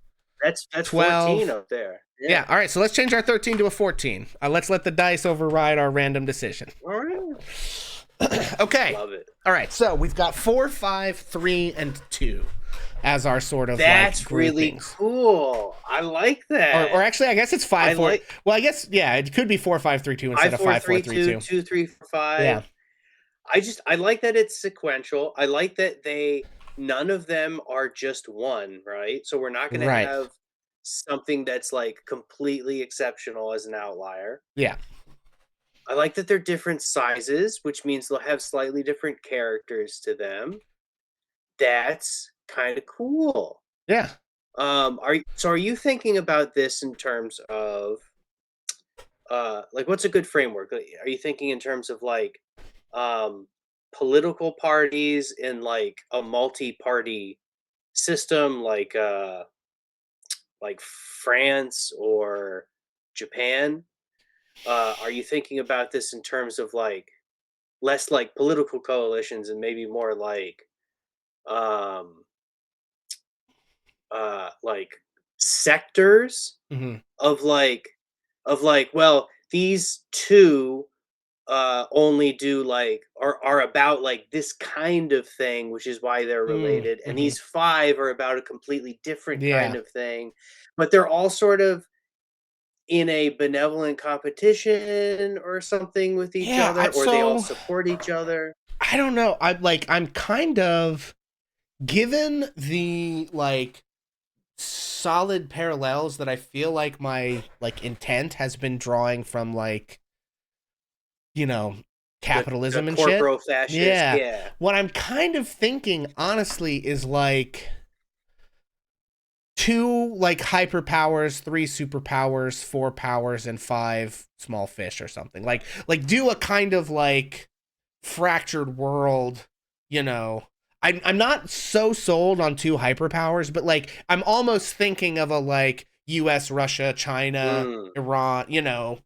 S3: That's
S2: 12.
S3: 14 up there.
S2: Yeah. All right. So let's change our 13 to a 14. Let's let the dice override our random decision.
S3: All right.
S2: Okay.
S3: Love it.
S2: All right. So we've got 4, 5, 3, and 2 as our sort of
S3: That's
S2: like
S3: really
S2: groupings.
S3: cool. I like that.
S2: Or actually, I guess it's 5, 4.
S3: like-
S2: Well, I guess it could be 4, 5, 3, 2 instead
S3: 5,
S2: of
S3: 4,
S2: 5, 4, 3, 2.
S3: 2, 3, 4, 5.
S2: Yeah.
S3: I like that it's sequential. I like that none of them are just one, right? So we're not going to have something that's like completely exceptional as an outlier.
S2: Yeah.
S3: I like that they're different sizes, which means they'll have slightly different characters to them. That's kind of cool.
S2: Yeah.
S3: Are you thinking about this in terms of like what's a good framework? Like, are you thinking in terms of like um political parties in like a multi-party system like France or Japan? Are you thinking about this in terms of like less like political coalitions and maybe more um like sectors
S2: Hmm.
S3: of like well these two only do like are about like this kind of thing, which is why they're related, and
S2: Mm-hmm.
S3: these five are about a completely different kind
S2: Yeah.
S3: of thing, but they're all sort of in a benevolent competition or something with each
S2: Yeah.
S3: other, or they all support each other.
S2: I don't know. I'm kind of, given the like solid parallels that I feel like my like intent has been drawing from, like, you know,
S3: The
S2: capitalism and shit.
S3: corporo fascist,
S2: Yeah.
S3: yeah.
S2: What I'm kind of thinking, honestly, is like two like hyperpowers, three superpowers, four powers, and five small fish or something. Like do a kind of like fractured world, you know. I'm not so sold on two hyperpowers, but like I'm almost thinking of a like US, Russia, China,
S3: Mm,
S2: Iran, you know,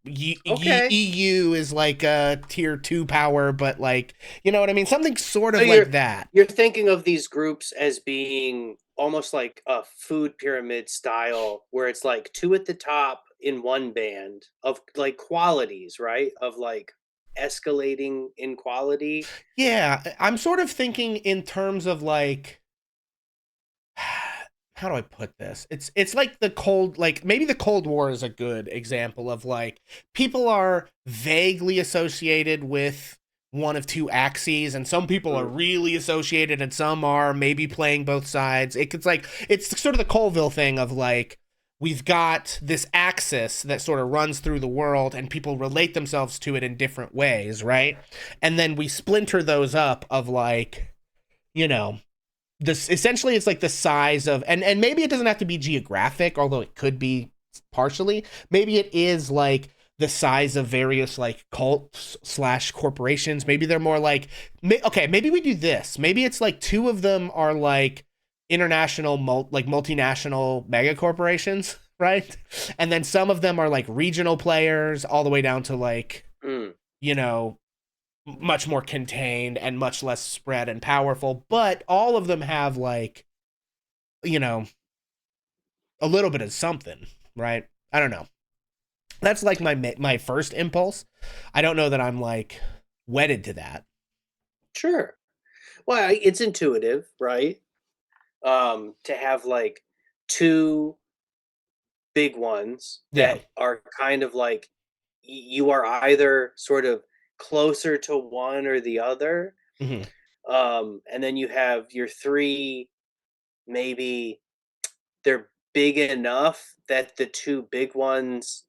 S3: okay.
S2: EU is like a tier 2 power, but like, you know what I mean? Something sort
S3: So
S2: of like that.
S3: you're thinking of these groups as being almost like a food pyramid style, where it's like two at the top in one band of like qualities, right? Of like escalating in quality.
S2: Yeah, I'm sort of thinking in terms of like, how do I put this? It's like the cold, like maybe the Cold War is a good example of like people are vaguely associated with one of two axes, and some people are
S3: Mm,
S2: really associated and some are maybe playing both sides. It's like it's sort of the Colville thing of like we've got this axis that sort of runs through the world and people relate themselves to it in different ways, right? And then we splinter those up of like, you know, this essentially it's like the size of, and maybe it doesn't have to be geographic, although it could be partially. Maybe it is like the size of various like cults slash corporations. Maybe they're more like, okay, maybe we do this. Maybe it's like two of them are like international like multinational mega corporations, right? And then some of them are like regional players all the way down to like,
S3: mm.
S2: you know, much more contained and much less spread and powerful, but all of them have like, you know, a little bit of something, right? I don't know. That's like my first impulse. I don't know that I'm like wedded to that.
S3: Sure. Well, it's intuitive, right? To have like two big ones
S2: Yeah.
S3: that are kind of like you are either sort of closer to one or the other.
S2: Hmm.
S3: And then you have your three, maybe they're big enough that the two big ones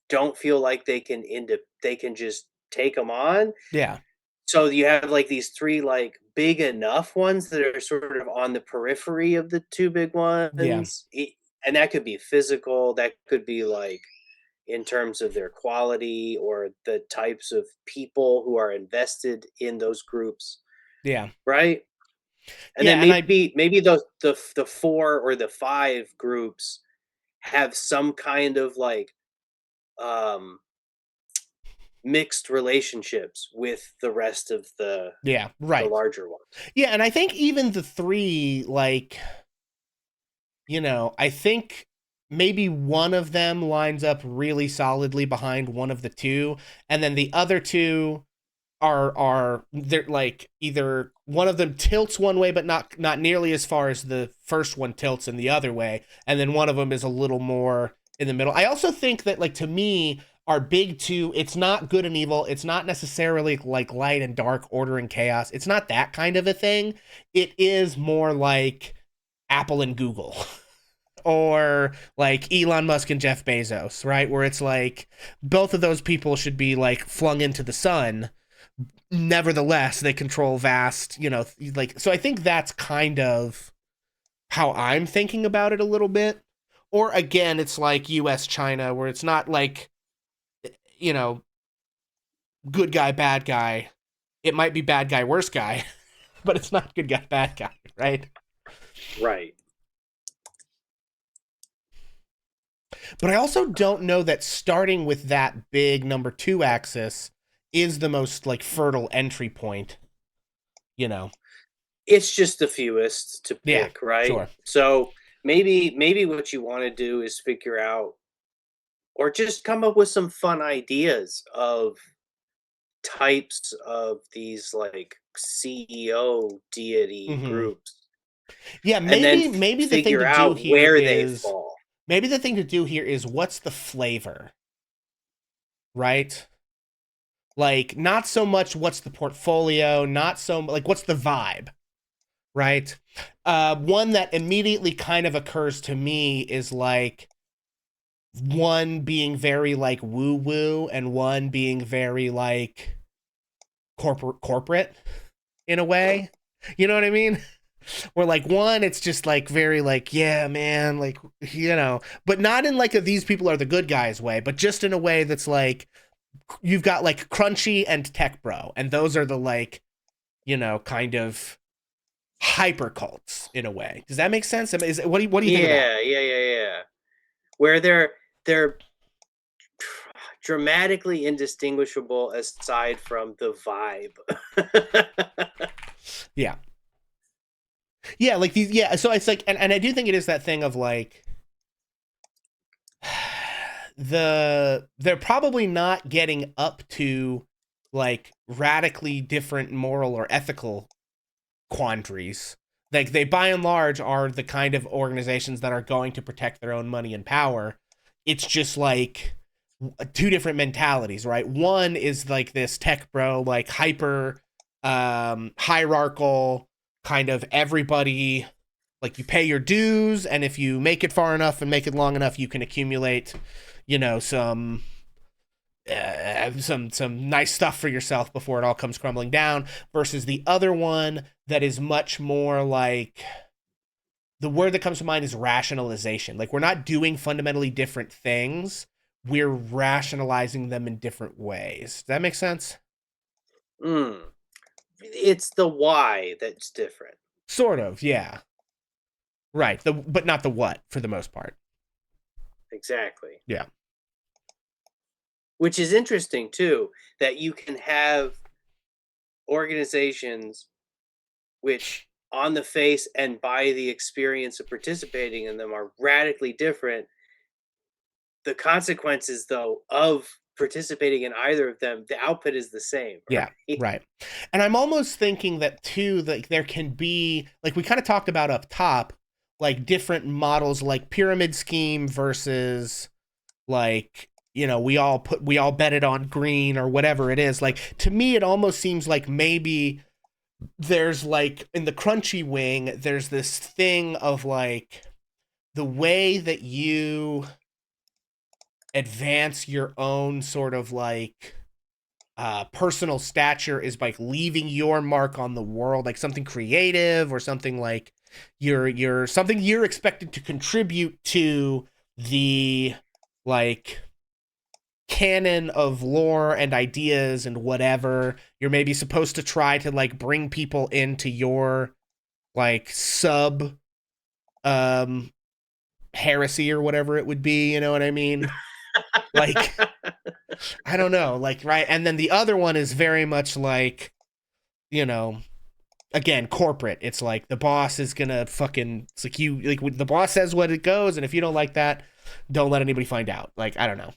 S3: don't feel like they can just take them on.
S2: Yeah.
S3: So you have like these three like big enough ones that are sort of on the periphery of the two big
S2: Yeah.
S3: ones. And that could be physical, that could be like in terms of their quality or the types of people who are invested in those groups,
S2: Yeah.
S3: right? And
S2: Yeah.
S3: then
S2: And I,
S3: maybe the four or the five groups have some kind of like um mixed relationships with the rest of
S2: yeah,
S3: the
S2: right.
S3: larger ones.
S2: Yeah. And I think even the three, like, you know, I think maybe one of them lines up really solidly behind one of the two, and then the other two are they're like either one of them tilts one way but not nearly as far as the first one tilts in the other way, and then one of them is a little more in the middle. I also think that, like, to me, our big two, it's not good and evil, it's not necessarily like light and dark, order and chaos, it's not that kind of a thing. It is more like Apple and Google. or like Elon Musk and Jeff Bezos, right? Where it's like both of those people should be like flung into the sun. Nevertheless, they control vast, like, so I think that's kind of how I'm thinking about it a little bit. Or again, it's like US China, where it's not like, you know, good guy, bad guy. It might be bad guy, worse guy, but it's not good guy, bad guy, right?
S3: Right.
S2: But I also don't know that starting with that big number 2 axis is the most like fertile entry point, you know.
S3: It's just the fewest to
S2: Yeah,
S3: pick, right?
S2: sure.
S3: So maybe what you want to do is figure out or just come up with some fun ideas of types of these like CEO deity
S2: Mhm.
S3: groups
S2: Yeah,
S3: and then
S2: maybe the thing to
S3: figure
S2: do
S3: out
S2: here
S3: where they
S2: is
S3: fall.
S2: what's the flavor, right? Like not so much what's the portfolio, not so like what's the vibe, right? One that immediately kind of occurs to me is like one being very like woo woo and one being very like corporate in a way. You know what I mean? Where like one, it's just like very like, yeah, man, like, but not in like a these people are the good guys way, but just in a way that's like you've got like Crunchy and Tech Bro, and those are the like, kind of hyper cults in a way. Does that make sense? What do you think of that?
S3: Yeah. Where they're dramatically indistinguishable aside from the vibe.
S2: Yeah. Yeah, like these, yeah, so it's like, and I do think it is that thing of like, they're probably not getting up to like radically different moral or ethical quandaries. Like they by and large are the kind of organizations that are going to protect their own money and power. It's just like two different mentalities, right? One is like this tech bro, like hyper hierarchical kind of everybody, like you pay your dues, and if you make it far enough and make it long enough, you can accumulate, some nice stuff for yourself before it all comes crumbling down, versus the other one that is much more like, the word that comes to mind is rationalization. Like we're not doing fundamentally different things, we're rationalizing them in different ways. Does that make sense?
S3: Mm. It's the why that's different.
S2: Sort of, yeah. Right, but not the what for the most part.
S3: Exactly.
S2: Yeah.
S3: Which is interesting too, that you can have organizations which on the face and by the experience of participating in them are radically different. The consequences though of participating in either of them, the output is the same,
S2: Yeah,
S3: right?
S2: right. And I'm almost thinking that too, like there can be, like we kind of talked about up top, like different models, like pyramid scheme versus like, we all bet it on green or whatever it is. Like to me, it almost seems like maybe there's like in the crunchy wing, there's this thing of like the way that you advance your own sort of like personal stature is like leaving your mark on the world, like something creative or something like you're something you're expected to contribute to the like canon of lore and ideas and whatever. You're maybe supposed to try to like bring people into your like sub um heresy or whatever it would be, you know what I mean? Like I don't know, like right. And then the other one is very much like, you know, again, corporate. It's like the boss is gonna fucking, it's like you like the boss says what it goes, and if you don't like that, don't let anybody find out. Like I don't know.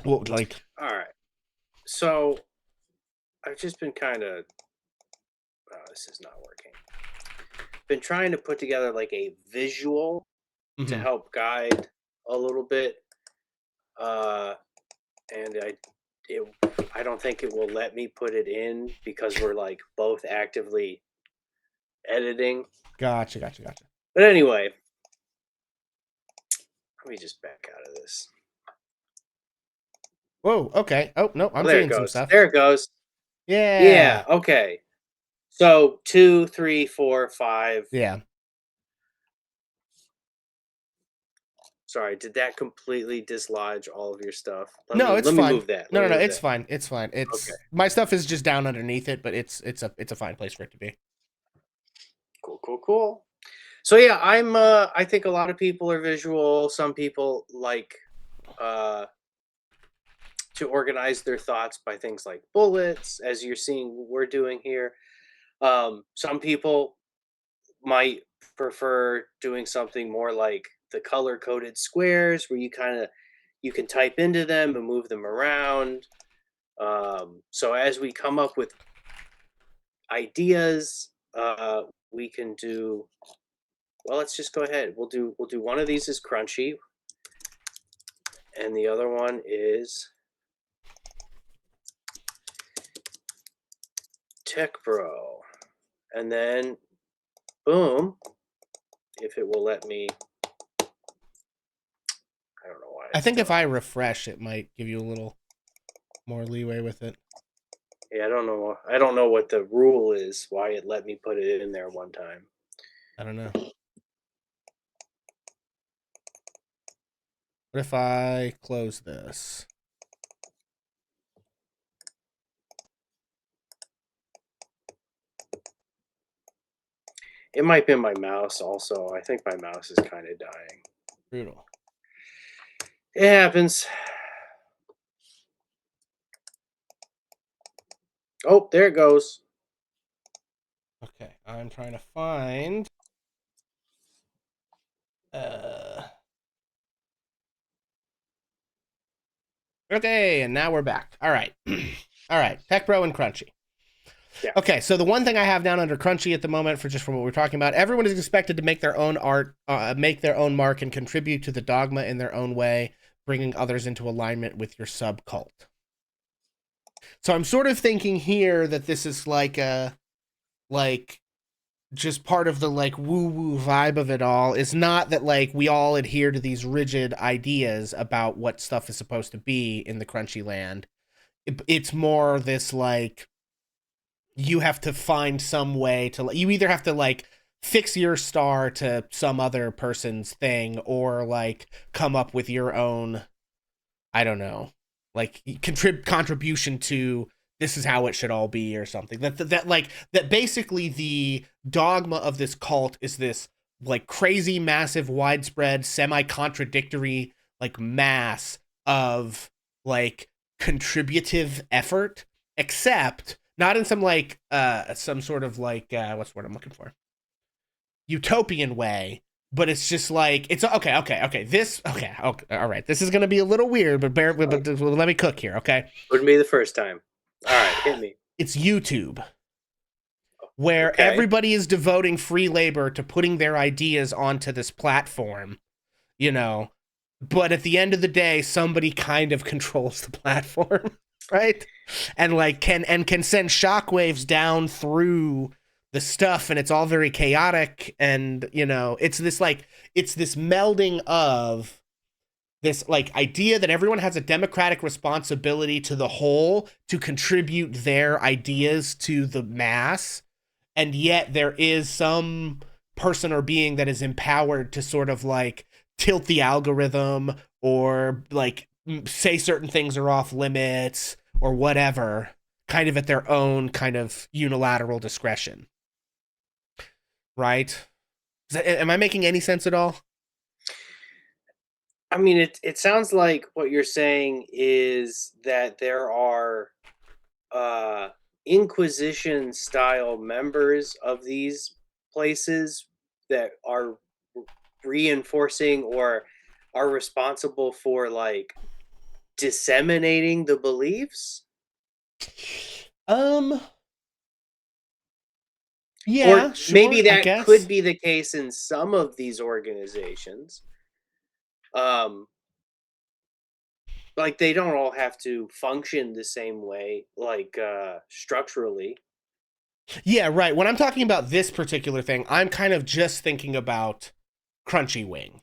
S2: Well, like
S3: All right. So I've just been kind of, oh, this is not working. Been trying to put together like a visual to
S2: mhm.
S3: help guide a little bit. Uh, and it, I don't think it will let me put it in because we're like both actively editing.
S2: Gotcha.
S3: But anyway, Let me just back out of this.
S2: Whoa, okay. Oh, no, I'm
S3: There it
S2: seeing some
S3: goes.
S2: stuff.
S3: There it goes.
S2: Yeah.
S3: Yeah. Okay. So 2, 3, 4, 5.
S2: Yeah.
S3: Sorry, did that completely dislodge all of your stuff?
S2: No, it's
S3: Let me
S2: fine.
S3: move that.
S2: No,
S3: Let
S2: no,
S3: me
S2: no,
S3: move
S2: it's
S3: that.
S2: fine. It's fine.
S3: Okay.
S2: My stuff is just down underneath it, but it's a fine place for it to be.
S3: Cool, cool, cool. So yeah, I think a lot of people are visual. Some people like uh to organize their thoughts by things like bullets, as you're seeing we're doing here. Some people might prefer doing something more like the color coded squares where you can type into them and move them around. So as we come up with ideas, we can do, well, let's just go ahead. We'll do one of these is crunchy and the other one is Tech Bro. And then boom, if it will let me, I don't know why
S2: I
S3: it's
S2: think if
S3: doing
S2: I
S3: it.
S2: refresh, it might give you a little more leeway with it.
S3: Yeah, I don't know. I don't know what the rule is. Why it let me put it in there one time.
S2: I don't know. What if I close this?
S3: It might be my mouse. Also, I think my mouse is kind of dying.
S2: Brutal.
S3: It happens. Oh, there it goes.
S2: Okay, I'm trying to find. Okay, and now we're back. All right. All right, Tech Bro and Crunchy.
S3: Yeah.
S2: Okay, so the one thing I have down under Crunchy at the moment, for just from what we're talking about, everyone is expected to make their own art, make their own mark, and contribute to the dogma in their own way, bringing others into alignment with your subcult. So I'm sort of thinking here that this is like just part of the like woo woo vibe of it all. Is not that like we all adhere to these rigid ideas about what stuff is supposed to be in the Crunchy land. It's more this like you have to find some way to, you either have to like fix your star to some other person's thing or like come up with your own, I don't know, like contribution to this is how it should all be or something. That basically the dogma of this cult is this like crazy massive widespread semi-contradictory like mass of like contributive effort, except not in some like some sort of like what's the word I'm looking for, utopian way, but it's just like it's okay this okay all right, this is gonna be a little weird, but let me cook here, okay.
S3: Wouldn't be the first time. All right, hit me.
S2: It's YouTube, where
S3: Okay.
S2: everybody is devoting free labor to putting their ideas onto this platform, you know, but at the end of the day somebody kind of controls the platform, right, and like can send shockwaves down through the stuff, and it's all very chaotic, and you know it's this melding of this like idea that everyone has a democratic responsibility to the whole to contribute their ideas to the mass, and yet there is some person or being that is empowered to sort of like tilt the algorithm or like say certain things are off limits or whatever, kind of at their own kind of unilateral discretion, right? Am I making any sense at all?
S3: I mean, it sounds like what you're saying is that there are uh, Inquisition style members of these places that are reinforcing or are responsible for like disseminating the beliefs.
S2: Um,
S3: Or
S2: yeah,
S3: maybe
S2: sure, I
S3: that could
S2: guess.
S3: be the case in some of these organizations. Um, like they don't all have to function the same way, like structurally.
S2: Yeah, right. When I'm talking about this particular thing, I'm kind of just thinking about Crunchy Wing.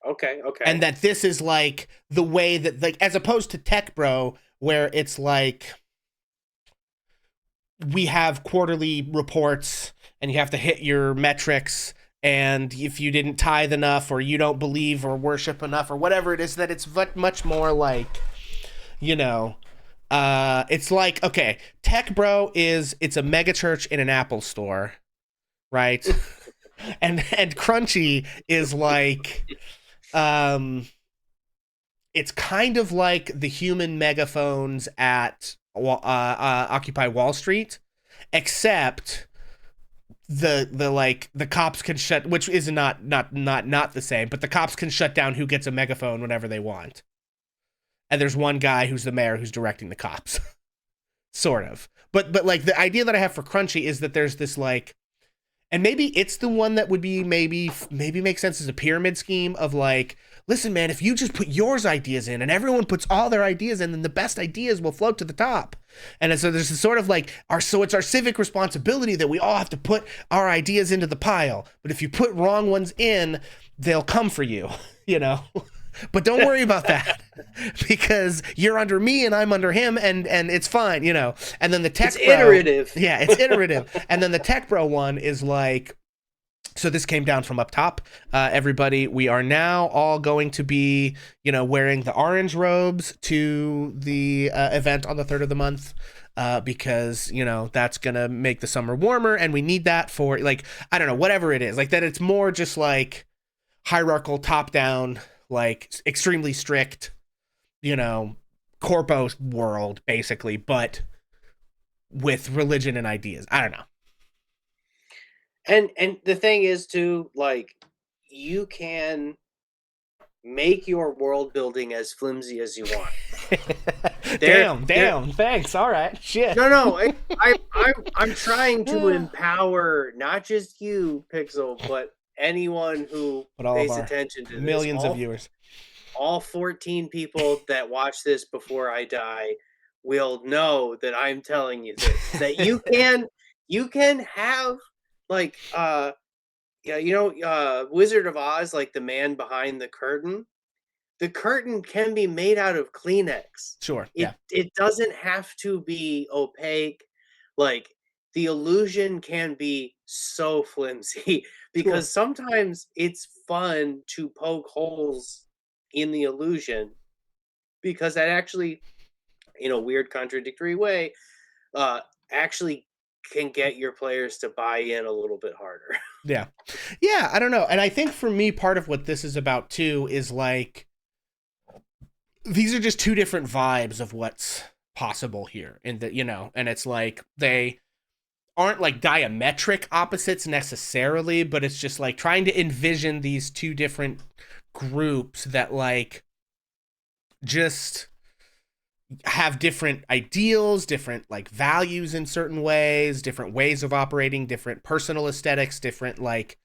S3: Okay.
S2: And
S3: Okay.
S2: that this is like the way that, like, as opposed to Tech Bro, where it's like we have quarterly reports and you have to hit your metrics, and if you didn't tithe enough or you don't believe or worship enough or whatever it is, that it's much more like, you know, it's like, okay, Tech Bro is, it's a mega church in an Apple store, right? And Crunchy is like, um it's kind of like the human megaphones at Occupy Wall Street, except the like the cops can shut, which is not the same, but the cops can shut down who gets a megaphone whenever they want. And there's one guy who's the mayor who's directing the cops, sort of. But like the idea that I have for Crunchy is that there's this like, and maybe it's the one that would be maybe make sense as a pyramid scheme of like, listen, man, if you just put yours ideas in and everyone puts all their ideas in, then the best ideas will float to the top. And so there's this sort of like so it's our civic responsibility that we all have to put our ideas into the pile. But if you put wrong ones in, they'll come for you, you know. But don't worry about that because you're under me and I'm under him, and it's fine, you know. And then the Tech
S3: It's
S2: Bro,
S3: iterative.
S2: yeah, it's iterative. And then the Tech Bro one is like, so this came down from up top. Everybody, we are now all going to be, you know, wearing the orange robes to the event on the 3rd of the month. Because, you know, that's gonna make the summer warmer, and we need that for, like, I don't know, whatever it is, like that. It's more just like hierarchical, top down, like extremely strict, you know, corpo world basically, but with religion and ideas. I don't know.
S3: And the thing is too, like, you can make your world building as flimsy as you want. There.
S2: Damn. Thanks. All right. Shit.
S3: No. I'm trying to empower not just you, Pixel, but anyone who
S2: But all of
S3: pays
S2: our
S3: attention to this.
S2: millions of viewers.
S3: All 14 people that watch this before I die will know that I'm telling you this. That you can have like yeah, Wizard of Oz, like the man behind the curtain. The curtain can be made out of Kleenex.
S2: Sure.
S3: It
S2: Yeah.
S3: it doesn't have to be opaque. Like the illusion can be so flimsy
S2: Sure.
S3: because sometimes it's fun to poke holes in the illusion because that actually, in a weird contradictory way, uh actually can get your players to buy in a little bit harder.
S2: Yeah. Yeah. I don't know. And I think for me, part of what this is about too is like, these are just two different vibes of what's possible here. And that, you know, and it's like they aren't like diametric opposites necessarily, but it's just like trying to envision these two different groups that like just have different ideals, different like values in certain ways, different ways of operating, different personal aesthetics, different like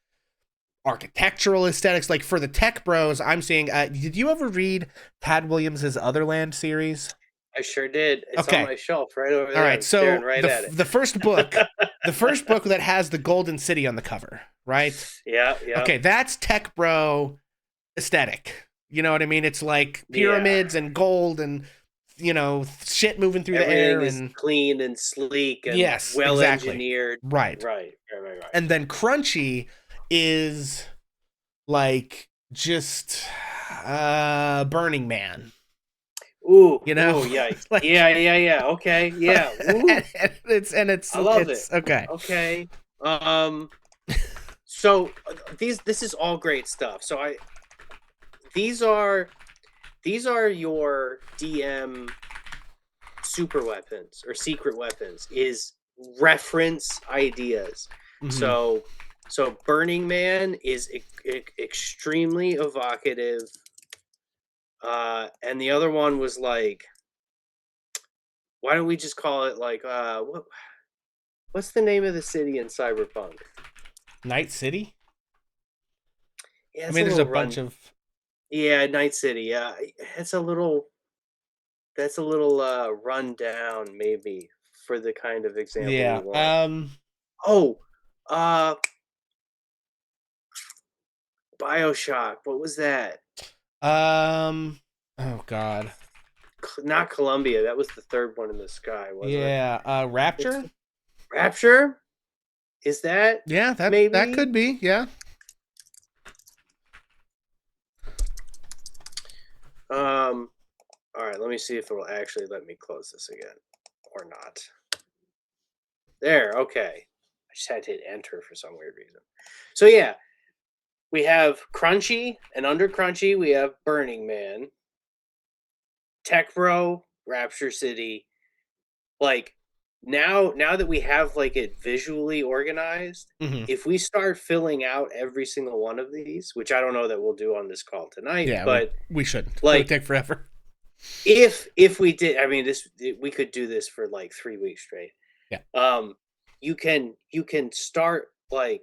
S2: architectural aesthetics. Like for the Tech Bros, I'm seeing, did you ever read Tad Williams's Otherland series?
S3: I sure did. It's on
S2: Okay.
S3: my shelf right over
S2: All
S3: there.
S2: right.
S3: I'm staring
S2: So
S3: right at it.
S2: the first book, the first book that has the Golden City on the cover, right?
S3: Yeah.
S2: Okay, that's Tech Bro aesthetic. You know what I mean? It's like
S3: Yeah.
S2: pyramids and gold and, you know, shit moving through the air
S3: Everything is
S2: and
S3: clean and sleek and
S2: yes,
S3: well
S2: exactly.
S3: engineered.
S2: Right.
S3: Right.
S2: And then Crunchy is like just Burning Man.
S3: Ooh,
S2: You know?
S3: ooh, yikes.
S2: Like-
S3: Yeah. Okay, yeah. Ooh,
S2: it's
S3: I love
S2: it's
S3: it.
S2: okay.
S3: Okay. So this is all great stuff. So these are your DM super weapons or secret weapons is reference ideas.
S2: Mhm.
S3: So Burning Man is extremely evocative. And the other one was like, why don't we just call it like what's the name of the city in Cyberpunk?
S2: Night City?
S3: Yeah,
S2: I mean, there's a bunch of
S3: yeah, Night City. Yeah, it's a little run down maybe for the kind of example
S2: yeah.
S3: we want. Oh, uh BioShock. What was that?
S2: Oh God.
S3: Not Columbia. That was the third one in the sky, wasn't it?
S2: Yeah.
S3: What's
S2: Rapture.
S3: the Rapture? Is that
S2: Yeah, that
S3: maybe?
S2: could be. Yeah.
S3: All right, let me see if it will actually let me close this again or not. There, okay. I just had to hit enter for some weird reason. So yeah, we have Crunchy, and under Crunchy we have Burning Man, Tech Bro, Rapture City. Like now that we have like it visually organized,
S2: Hmm.
S3: if we start filling out every single one of these, which I don't know that we'll do on this call tonight,
S2: Yeah,
S3: but
S2: we shouldn't. It would
S3: like
S2: take forever.
S3: if we did, I mean we could do this for like 3 weeks straight.
S2: Yeah.
S3: You can start like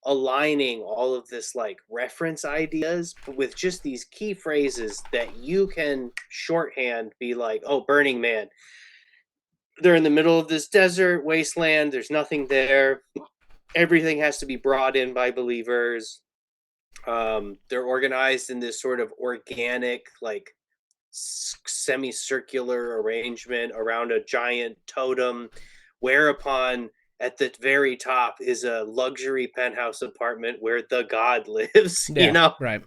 S3: aligning all of this like reference ideas with just these key phrases that you can shorthand be like, oh, Burning Man, they're in the middle of this desert wasteland, there's nothing there, everything has to be brought in by believers. They're organized in this sort of organic like semicircular arrangement around a giant totem, whereupon at the very top is a luxury penthouse apartment where the god lives, you
S2: Yeah.
S3: know?
S2: Right.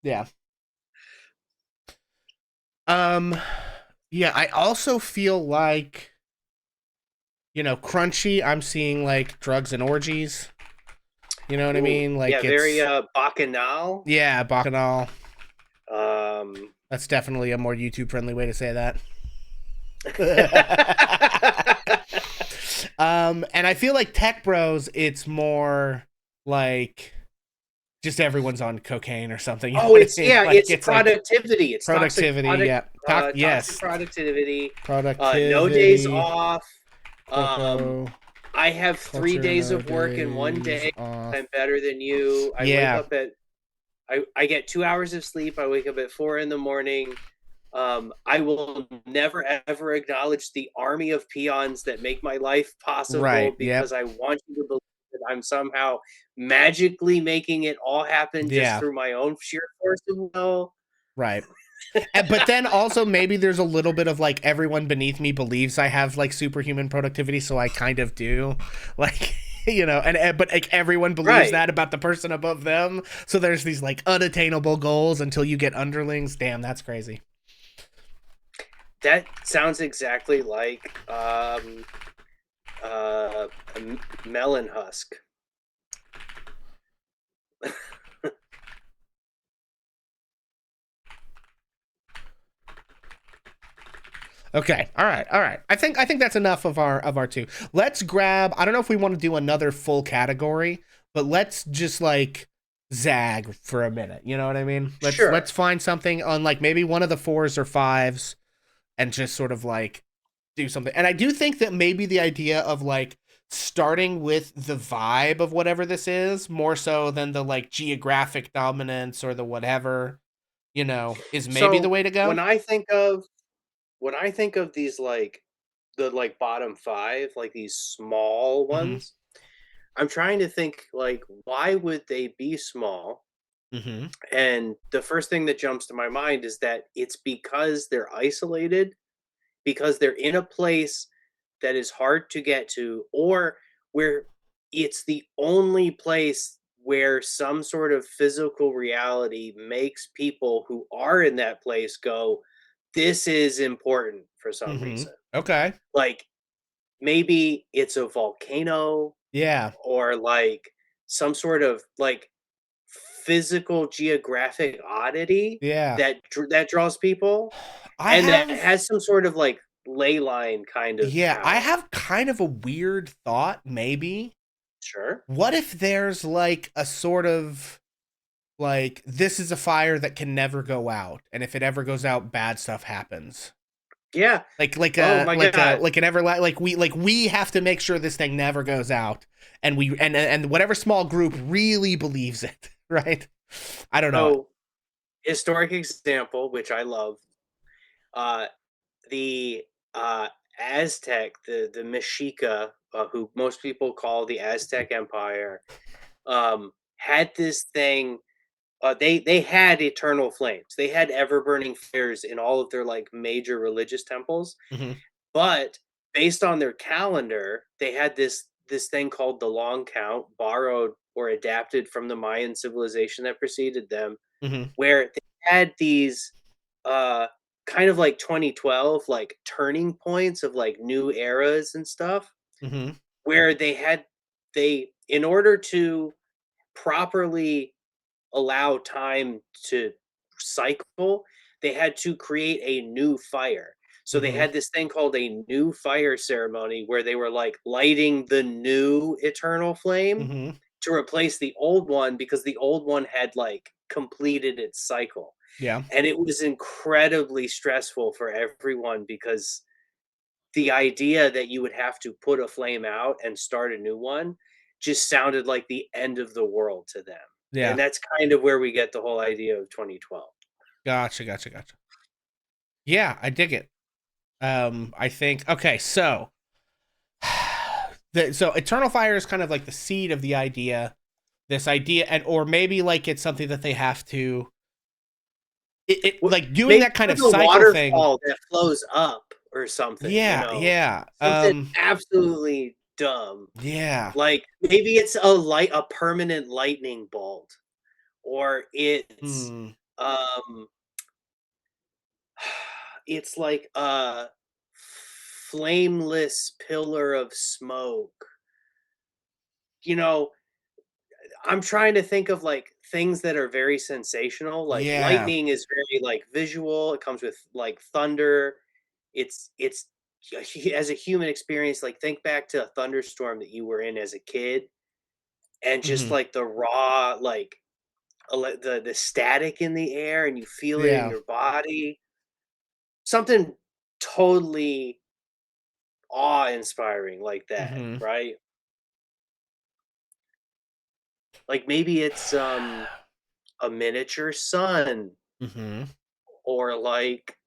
S2: Yeah. Um. Yeah. I also feel like Crunchy. I'm seeing like drugs and orgies. You know what I
S3: Ooh,
S2: mean?
S3: yeah,
S2: Like
S3: very
S2: it's
S3: bacchanal.
S2: yeah, bacchanal.
S3: Um,
S2: That's definitely a more YouTube friendly way to say that. And I feel like Tech Bros, it's more like just everyone's on cocaine or something. You know
S3: oh,
S2: what I
S3: it's
S2: mean?
S3: yeah,
S2: Like
S3: it's
S2: it's like
S3: productivity. It's toxic
S2: productivity.
S3: product,
S2: Yeah.
S3: toxic
S2: Yes.
S3: productivity. No days
S2: Productivity.
S3: off. Um,
S2: Cocoa.
S3: I have three
S2: Culture
S3: days
S2: no
S3: of work in one
S2: days
S3: day.
S2: off.
S3: I'm better than you. I wake
S2: Yeah.
S3: up at I get 2 hours of sleep. I wake up at 4 in the morning. I will never ever acknowledge the army of peons that make my life
S2: Right.
S3: possible
S2: Yep.
S3: because I want you to believe that I'm somehow magically making it all happen just
S2: Yeah.
S3: through my own sheer force of will.
S2: Right. But then also maybe there's a little bit of like everyone beneath me believes I have like superhuman productivity, so I kind of do. Like, but like everyone believes
S3: Right.
S2: that about the person above them. So there's these like unattainable goals until you get underlings. Damn, that's crazy.
S3: That sounds exactly like a melon husk.
S2: Okay. All right. All right. I think that's enough of our two. Let's grab, I don't know if we want to do another full category, but let's just like zag for a minute. You know what I mean? Let's
S3: Sure.
S2: find something on like maybe one of the 4s or 5s and just sort of like do something. And I do think that maybe the idea of like starting with the vibe of whatever this is more so than the like geographic dominance or the whatever, is maybe the
S3: So
S2: way to go.
S3: when I think of these like the like bottom five, like these small
S2: Mhm.
S3: ones, I'm trying to think like why would they be small?
S2: Mhm.
S3: And the first thing that jumps to my mind is that it's because they're isolated, because they're in a place that is hard to get to, or where it's the only place where some sort of physical reality makes people who are in that place go, this is important for some
S2: Mhm.
S3: reason.
S2: Okay.
S3: Like maybe it's a volcano
S2: Yeah.
S3: or like some sort of like physical geographic oddity
S2: Yeah.
S3: that draws people
S2: I
S3: and that
S2: have
S3: has some sort of like ley line kind of
S2: yeah, I
S3: power.
S2: have kind of a weird thought maybe.
S3: Sure.
S2: What if there's like a sort of like this is a fire that can never go out and if it ever goes out bad stuff happens.
S3: Yeah.
S2: Like
S3: Oh
S2: a
S3: my
S2: like a
S3: god.
S2: like an ever like we have to make sure this thing never goes out and and whatever small group really believes it, right? I don't know.
S3: So historic example, which I love, uh the Aztec, the Mexica, who most people call the Aztec Empire, had this thing. They had eternal flames. They had ever burning fires in all of their like major religious temples.
S2: Mm-hmm.
S3: But based on their calendar, they had this thing called the long count, borrowed or adapted from the Mayan civilization that preceded them,
S2: Mm-hmm.
S3: where they had these uh kind of like 2012 like turning points of like new eras and stuff,
S2: Mm-hmm.
S3: where they in order to properly allow time to cycle, they had to create a new fire. So they
S2: Mm-hmm.
S3: had this thing called a new fire ceremony where they were like lighting the new eternal flame
S2: Mm-hmm.
S3: to replace the old one because the old one had like completed its cycle.
S2: Yeah.
S3: And it was incredibly stressful for everyone because the idea that you would have to put a flame out and start a new one just sounded like the end of the world to them.
S2: Yeah.
S3: And that's kind of where we get the whole idea of 2012.
S2: Gotcha. Yeah, I dig it. I think okay, so so eternal fire is kind of like the seed of the idea. This idea, and or maybe like it's something that they have to. It like doing
S3: Maybe
S2: that kind of
S3: there's a
S2: cycle thing.
S3: waterfall that flows up or something,
S2: Yeah, yeah,
S3: something absolutely dumb.
S2: yeah.
S3: Like maybe it's a permanent lightning bolt, or it's
S2: Hmm.
S3: um it's like a flameless pillar of smoke. You know, I'm trying to think of like things that are very sensational. Like
S2: Yeah.
S3: lightning is very like visual. It comes with like thunder. It's as a human experience, like think back to a thunderstorm that you were in as a kid and just
S2: Hmm.
S3: like the raw like the static in the air and you feel it in
S2: Yeah.
S3: your body. Something totally awe-inspiring like that,
S2: Hmm.
S3: right? Like maybe it's a miniature sun,
S2: Hmm.
S3: or like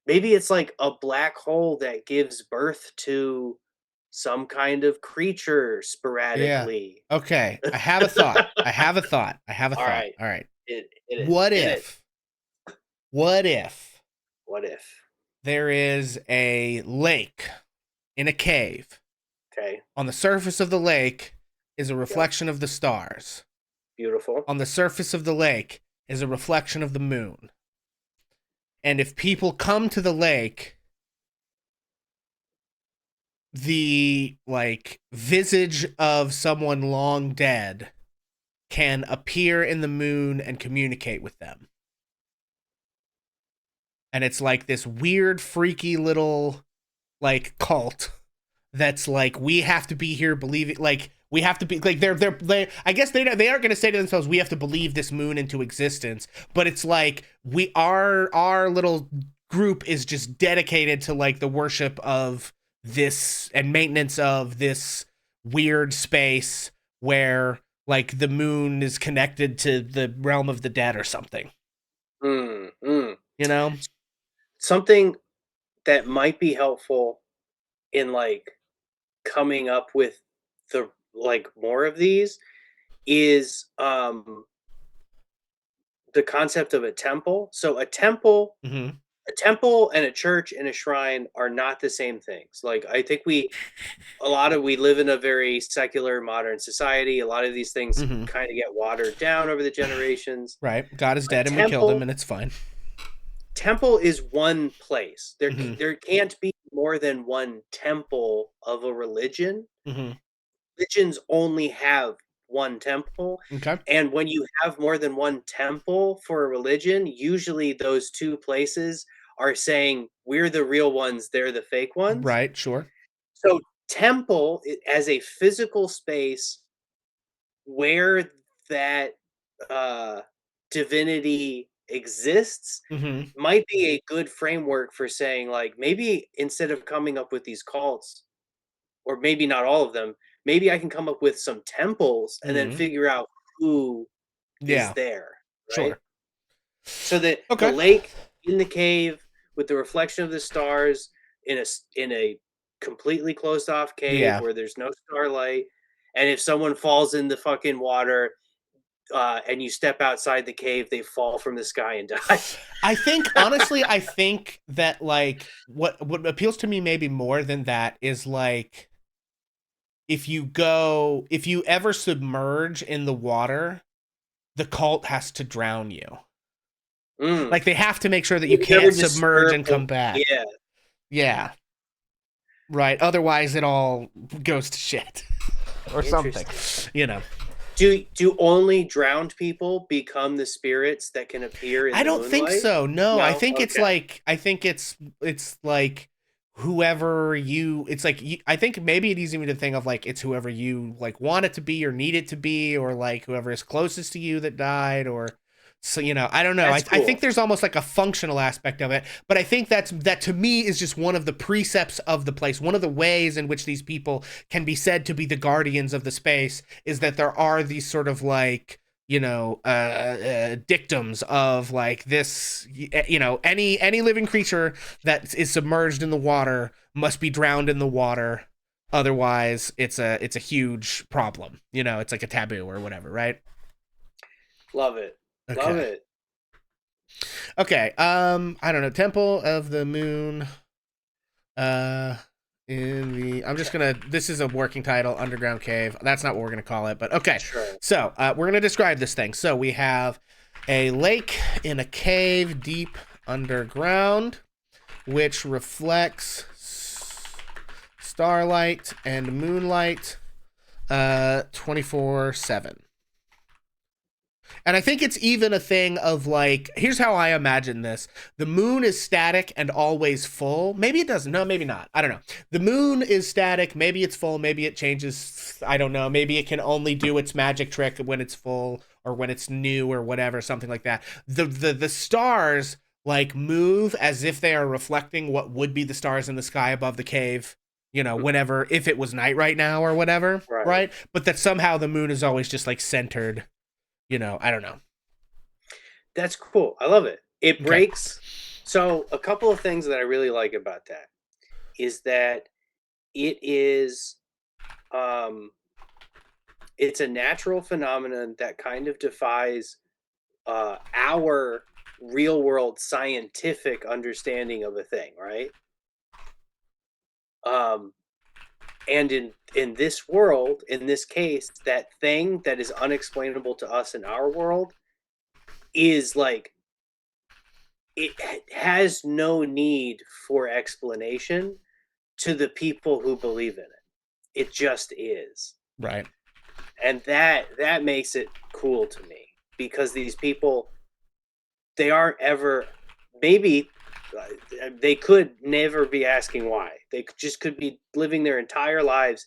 S3: maybe it's like a black hole that gives birth to some kind of creature
S2: Yeah.
S3: sporadically.
S2: Okay. I have a thought. I have a thought. I have a
S3: All
S2: thought.
S3: right,
S2: All right.
S3: in it,
S2: What
S3: in it.
S2: if? What if
S3: What if?
S2: there is a lake in a cave?
S3: Okay,
S2: On the surface of the lake is a
S3: yep,
S2: reflection of the stars.
S3: beautiful.
S2: On the surface of the lake is a reflection of the moon. And if people come to the lake, the like visage of someone long dead can appear in the moon and communicate with them. And it's like this weird, freaky little like cult that's like we have to be here believing like we have to be like they I guess they aren't going to say to themselves we have to believe this moon into existence, but it's like we our little group is just dedicated to like the worship of this and maintenance of this weird space where like the moon is connected to the realm of the dead or something,
S3: Mm, mm.
S2: you know.
S3: Something that might be helpful in like coming up with the like more of these is the concept of a temple. So
S2: Mm-hmm.
S3: a temple and a church and a shrine are not the same things. Like I think we live in a very secular modern society. A lot of these things
S2: Mm-hmm.
S3: kind of get watered down over the generations.
S2: Right, God is
S3: A
S2: dead and we killed him
S3: temple
S2: and it's fine.
S3: temple is one place.
S2: Mm-hmm.
S3: There can't be more than one temple of a religion.
S2: Mm-hmm.
S3: Religions only have one temple.
S2: Okay.
S3: And when you have more than one temple for a religion, usually those two places are saying, we're the real ones, they're the fake ones.
S2: Right, sure.
S3: So, temple as a physical space where that uh, divinity exists
S2: Mm-hmm.
S3: might be a good framework for saying, like, maybe instead of coming up with these cults, or maybe not all of them, maybe I can come up with some temples and then
S2: Mm-hmm.
S3: figure out who is
S2: Yeah,
S3: there, right?
S2: sure.
S3: So the
S2: Okay.
S3: lake in the cave with the reflection of the stars in a completely closed off cave
S2: Yeah.
S3: where there's no starlight, and if someone falls in the fucking water, and you step outside the cave, they fall from the sky and die.
S2: I think honestly, I think that like what appeals to me maybe more than that is like if you ever submerge in the water, the cult has to drown you.
S3: Mm.
S2: Like they have to make sure that you
S3: You never
S2: can't submerge
S3: disturb
S2: and come back.
S3: Yeah.
S2: Yeah. Right. Otherwise it all goes to shit. Or something. You know.
S3: Do only drowned people become the spirits that can appear in
S2: I
S3: the
S2: don't think
S3: moonlight?
S2: so. No, I
S3: No?
S2: think it's
S3: Okay.
S2: like it's like whoever you it's like you, I think maybe it is even a thing of like it's whoever you like want it to be or need it to be or like whoever is closest to you that died or so I don't know.
S3: That's
S2: I think
S3: cool.
S2: there's almost like a functional aspect of it, but I think that to me is just one of the precepts of the place. One of the ways in which these people can be said to be the guardians of the space is that there are these sort of like dictums of like this any living creature that is submerged in the water must be drowned in the water, otherwise it's a huge problem. It's like a taboo or whatever, right?
S3: Love it. Love
S2: Okay.
S3: it.
S2: Okay. I don't know. Temple of the Moon. I'm just gonna. This is a working title. Underground cave. That's not what we're gonna call it, but okay.
S3: Sure.
S2: So we're gonna describe this thing. So we have a lake in a cave deep underground, which reflects starlight and moonlight, 24/7. And I think it's even a thing of like, here's how I imagine this. The moon is static and always full. Maybe it doesn't. No, maybe not. I don't know. The moon is static. Maybe it's full. Maybe it changes. I don't know. Maybe it can only do its magic trick when it's full or when it's new or whatever, something like that. The stars like move as if they are reflecting what would be the stars in the sky above the cave, whenever, if it was night right now or whatever. Right. But that somehow the moon is always just like centered. I don't know.
S3: That's cool. I love it. It
S2: Okay.
S3: breaks. So a couple of things that I really like about that is that it is it's a natural phenomenon that kind of defies our real world scientific understanding of a thing, right? And in this world, in this case, that thing that is unexplainable to us in our world is like, it has no need for explanation to the people who believe in it. It just is.
S2: Right.
S3: And that makes it cool to me, because these people, they aren't ever, maybe they could never be asking why. They just could be living their entire lives,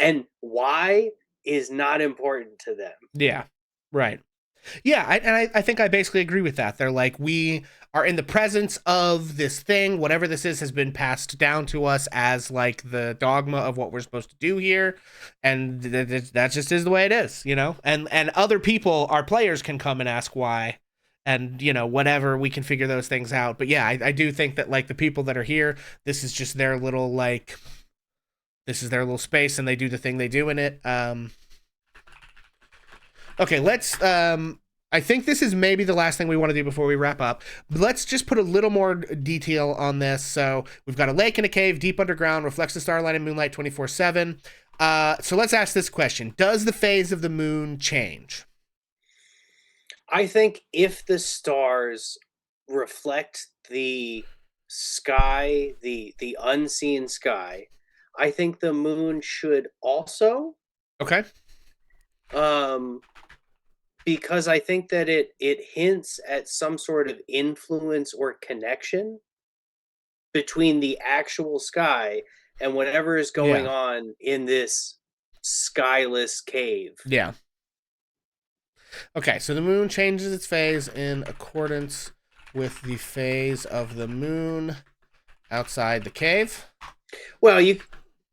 S3: and why is not important to them.
S2: Yeah. Right. Yeah, I think I basically agree with that. They're like, we are in the presence of this thing, whatever this is has been passed down to us as like the dogma of what we're supposed to do here, and that just is the way it is, And other people, our players, can come and ask why, and whatever, we can figure those things out. But yeah, I do think that like the people that are here, this is just their little like, this is their little space, and they do the thing they do in it. Okay, let's I think this is maybe the last thing we want to do before we wrap up. But let's just put a little more detail on this. So we've got a lake and a cave deep underground, reflects the starlight and moonlight 24/7. So let's ask this question. Does the phase of the moon change?
S3: I think if the stars reflect the sky, the unseen sky, I think the moon should also.
S2: Okay.
S3: Because I think that it hints at some sort of influence or connection between the actual sky and whatever is going on in this skyless cave.
S2: Yeah. Okay, so the moon changes its phase in accordance with the phase of the moon outside the cave.
S3: Well,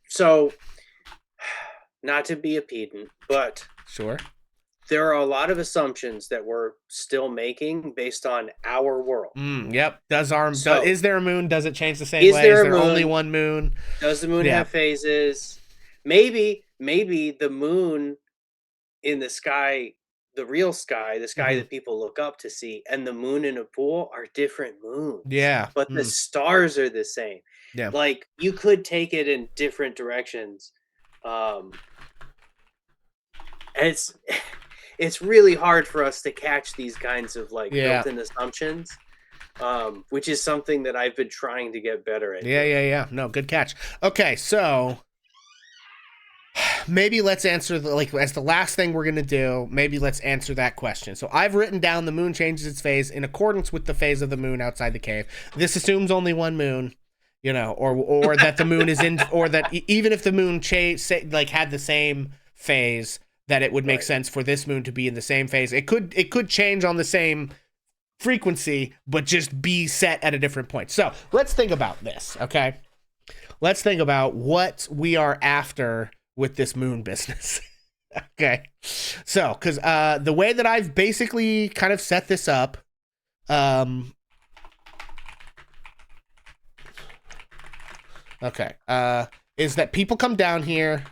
S3: so not to be a pedant, but
S2: Sure.
S3: there are a lot of assumptions that we're still making based on our world.
S2: Yep.
S3: So,
S2: Is there a moon? Does it change the same
S3: is
S2: way? Is
S3: there a
S2: there only
S3: moon?
S2: one moon?
S3: Does the moon
S2: Yeah.
S3: have phases? Maybe the moon in the sky, the real sky, the sky
S2: Mhm.
S3: that people look up to see, and the moon in a pool are different moons,
S2: Yeah.
S3: but the stars are the same.
S2: Yeah.
S3: Like, you could take it in different directions. Um, and it's really hard for us to catch these kinds of like
S2: Yeah.
S3: built-in assumptions, which is something that I've been trying to get better at
S2: Yeah.
S3: doing.
S2: Yeah. No, good catch. Okay, so maybe let's answer as the last thing we're gonna do. Maybe let's answer that question. So I've written down the moon changes its phase in accordance with the phase of the moon outside the cave. This assumes only one moon, or that the moon is in, or that even if the moon had the same phase, that it would make
S3: Right.
S2: sense for this moon to be in the same phase. It could change on the same frequency, but just be set at a different point. So let's think about this, okay? Let's think about what we are after with this moon business. Okay. So, because the way that I've basically kind of set this up, is that people come down here.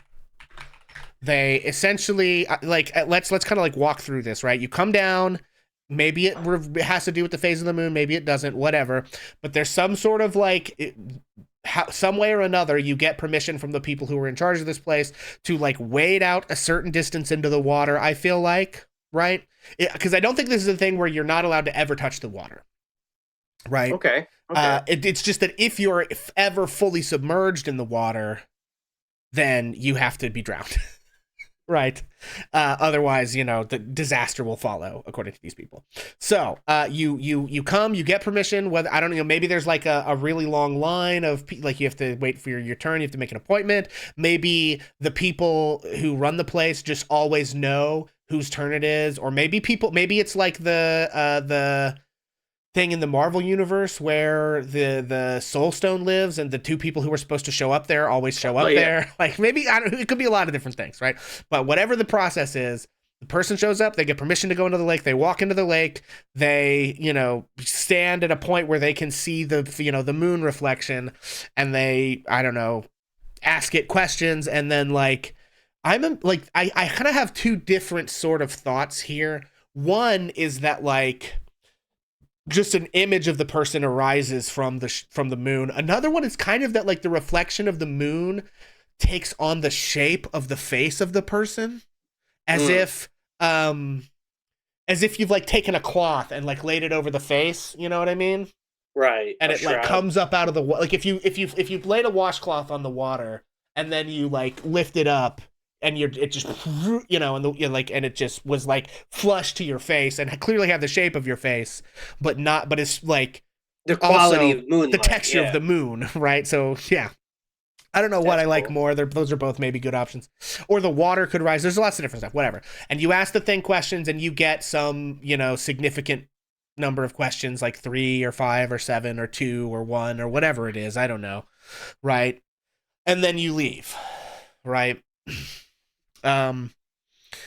S2: They essentially let's kind of like walk through this, right? You come down. Maybe it has to do with the phase of the moon. Maybe it doesn't. Whatever. But there's some sort of some way or another, you get permission from the people who are in charge of this place to like wade out a certain distance into the water. I feel like, right? Because I don't think this is a thing where you're not allowed to ever touch the water, right?
S3: Okay.
S2: It's just that if you're ever fully submerged in the water, then you have to be drowned. Right. Otherwise, the disaster will follow, according to these people. So you come, you get permission. Whether I don't know, maybe there's like a really long line of like you have to wait for your turn. You have to make an appointment. Maybe the people who run the place just always know whose turn it is, or maybe it's like the thing in the Marvel universe where the Soul Stone lives, and the two people who are supposed to show up there always show up there. Like maybe it could be a lot of different things, right? But whatever the process is, the person shows up, they get permission to go into the lake, they walk into the lake, they stand at a point where they can see the moon reflection, and they ask it questions, and then I kind of have two different sort of thoughts here. One is that just an image of the person arises from the moon. Another one is kind of that the reflection of the moon takes on the shape of the face of the person, as if you've taken a cloth and laid it over the face. You know what I mean?
S3: Right.
S2: And it comes up out of the water. If you laid a washcloth on the water and then you lift it up, and it just and it just was flush to your face and clearly have the shape of your face, but it's
S3: the quality of moonlight,
S2: the texture of the moon, right? So yeah, I don't know what I like more. Those are both maybe good options. Or the water could rise. There's lots of different stuff. Whatever. And you ask the thing questions, and you get some significant number of questions, like 3 or 5 or 7 or 2 or 1 or whatever it is. I don't know, right? And then you leave, right?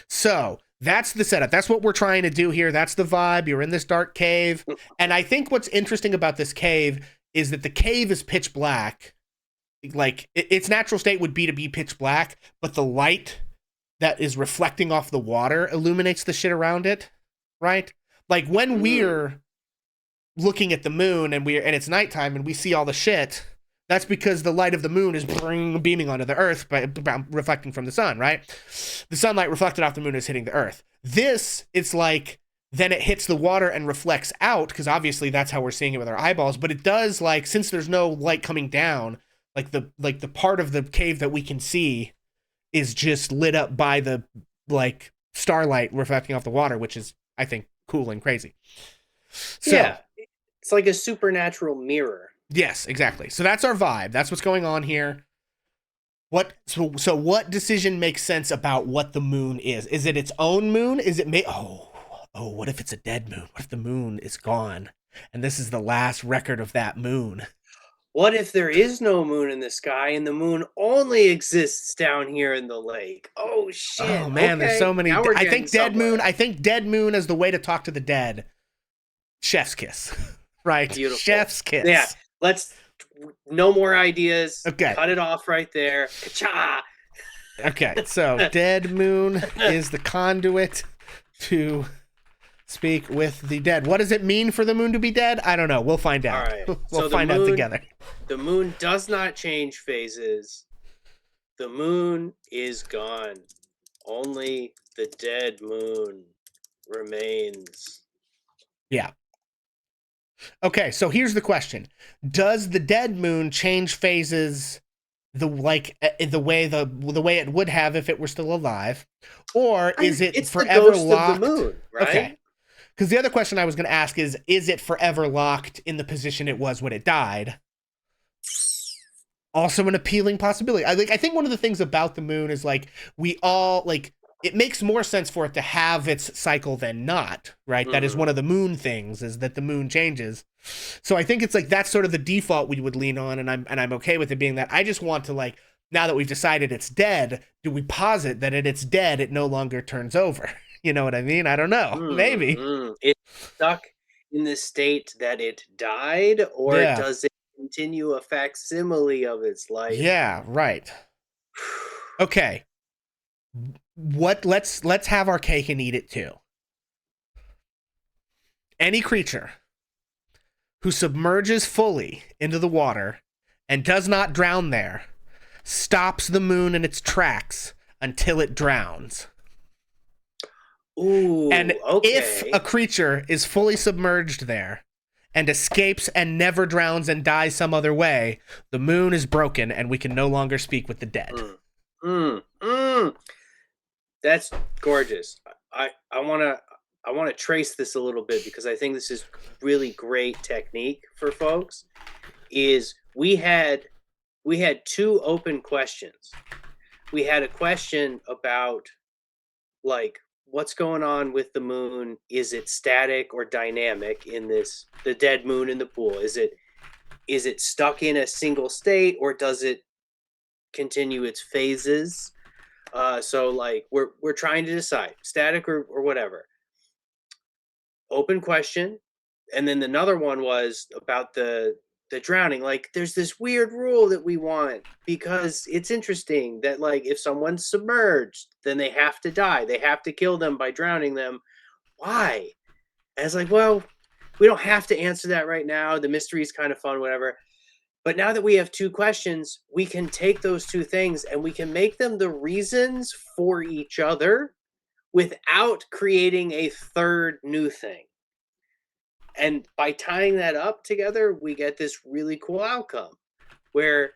S2: So that's the setup. That's what we're trying to do here. That's the vibe. You're in this dark cave. And I think what's interesting about this cave is that the cave is pitch black. Its natural state would be to be pitch black, but the light that is reflecting off the water illuminates the shit around it, right? Like when we're looking at the moon and it's nighttime and we see all the shit, that's because the light of the moon is beaming onto the earth by reflecting from the sun, right? The sunlight reflected off the moon is hitting the earth. This, it's then it hits the water and reflects out, because obviously that's how we're seeing it with our eyeballs. But it does, since there's no light coming down, the part of the cave that we can see is just lit up by the starlight reflecting off the water, which is, I think, cool and crazy. So,
S3: yeah, it's like a supernatural mirror.
S2: Yes, exactly. So that's our vibe. That's what's going on here. So what decision makes sense about what the moon is? Is it its own moon? Is it what if it's a dead moon? What if the moon is gone and this is the last record of that moon?
S3: what if there is no moon in the sky and the moon only exists down here in the lake? Oh shit.
S2: Oh man, there's so
S3: Okay.
S2: many.
S3: Now we're
S2: I
S3: getting
S2: think dead
S3: somewhere.
S2: moon. I think dead moon is the way to talk to the dead. Chef's kiss, right?
S3: Beautiful.
S2: Chef's kiss.
S3: Yeah. Let's. No more ideas.
S2: Okay.
S3: Cut it off right there. Ka-cha!
S2: Okay, so dead moon is the conduit to speak with the dead. What does it mean for the moon to be dead? I don't know. We'll find out.
S3: All right.
S2: We'll
S3: So
S2: find out together.
S3: The moon does not change phases. The moon is gone. Only the dead moon remains.
S2: Yeah. Okay, so here's the question. Does the dead moon change phases the way it would have if it were still alive? Or is it
S3: it's
S2: forever
S3: the ghost
S2: locked?
S3: of the moon, right?
S2: Okay. Because the other question I was going to ask is it forever locked in the position it was when it died? Also an appealing possibility. I think one of the things about the moon is like we all like it makes more sense for it to have its cycle than not, right? That is one of the moon things, is that the moon changes. So I think it's like that's sort of the default we would lean on, and I'm okay with it being that. I just want to, like, now that we've decided it's dead, do we posit that it's dead, it no longer turns over? You know what I mean? I don't know. Maybe.
S3: It's stuck in the state that it died, or
S2: Yeah.
S3: does it continue a facsimile of its life?
S2: Yeah, right. Okay. Let's have our cake and eat it too. Any creature who submerges fully into the water and does not drown there stops the moon in its tracks until it drowns.
S3: Ooh,
S2: And
S3: okay.
S2: if a creature is fully submerged there and escapes and never drowns and dies some other way, the moon is broken and we can no longer speak with the dead.
S3: That's gorgeous. I want to trace this a little bit because I think this is really great technique for folks. Is we had two open questions. We had a question about, like, what's going on with the moon? Is it static or dynamic in the dead moon in the pool? Is it stuck in a single state, or does it continue its phases? So like we're trying to decide static or whatever. Open question. And then another one was about the drowning. Like, there's this weird rule that we want because it's interesting that, like, if someone's submerged, then they have to die. They have to kill them by drowning them. Why? And it's like, well, we don't have to answer that right now. The mystery is kind of fun, whatever. But now that we have two questions, we can take those two things and we can make them the reasons for each other without creating a third new thing. And by tying that up together, we get this really cool outcome where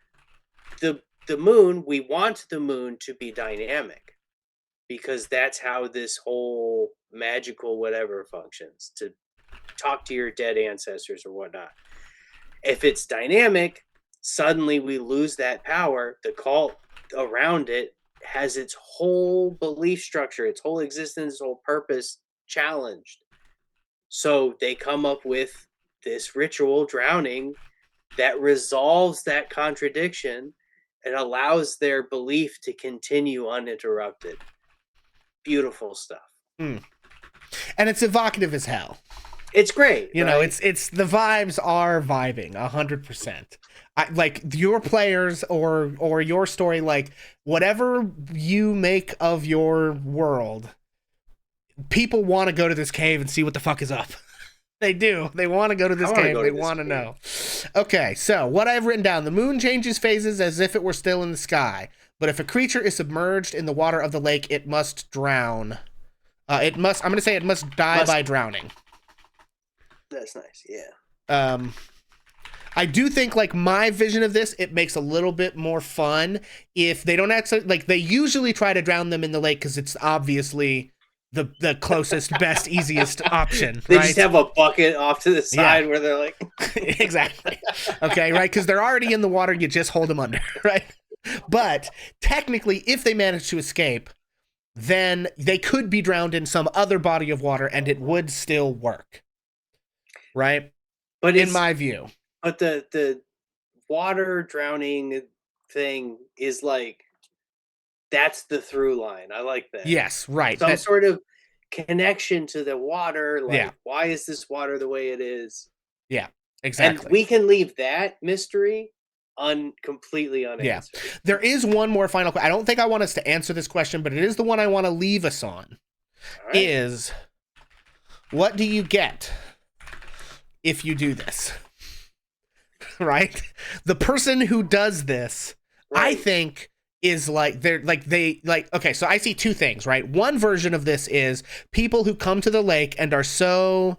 S3: the moon, we want the moon to be dynamic because that's how this whole magical whatever functions, to talk to your dead ancestors or whatnot. If it's dynamic, suddenly we lose that power. The cult around it has its whole belief structure, its whole existence, its whole purpose challenged. So they come up with this ritual drowning that resolves that contradiction and allows their belief to continue uninterrupted. Beautiful stuff.
S2: And it's evocative as hell.
S3: It's great.
S2: You know, it's the vibes are vibing 100%. Like your players or your story, like whatever you make of your world, people want to go to this cave and see what the fuck is up. They do. They want to go to this cave. They want to know. Okay, so what I've written down: the moon changes phases as if it were still in the sky. But if a creature is submerged in the water of the lake, it must drown. I'm going to say it must die by drowning.
S3: That's nice. Yeah.
S2: I do think, like, my vision of this, it makes a little bit more fun if they don't actually, like, they usually try to drown them in the lake because it's obviously the closest, best, easiest option.
S3: They
S2: right?
S3: just have a bucket off to the side where they're like,
S2: exactly. Okay, right? Because they're already in the water, you just hold them under, right? But technically, if they manage to escape, then they could be drowned in some other body of water and it would still work. Right?
S3: But
S2: in my view.
S3: But the water drowning thing is like, that's the through line. I like that.
S2: Yes, right.
S3: Some sort of connection to the water. Like,
S2: Yeah.
S3: why is this water the way it is?
S2: Yeah,
S3: And
S2: exactly.
S3: we can leave that mystery completely
S2: Yeah.
S3: unanswered.
S2: There is one more final I don't think I want us to answer this question, but it is the one I want to leave us on.
S3: All right.
S2: Is what do you get if you do this? Right? The person who does this, I
S3: Right.
S2: think, is like okay, so I see two things, right? One version of this is people who come to the lake and are so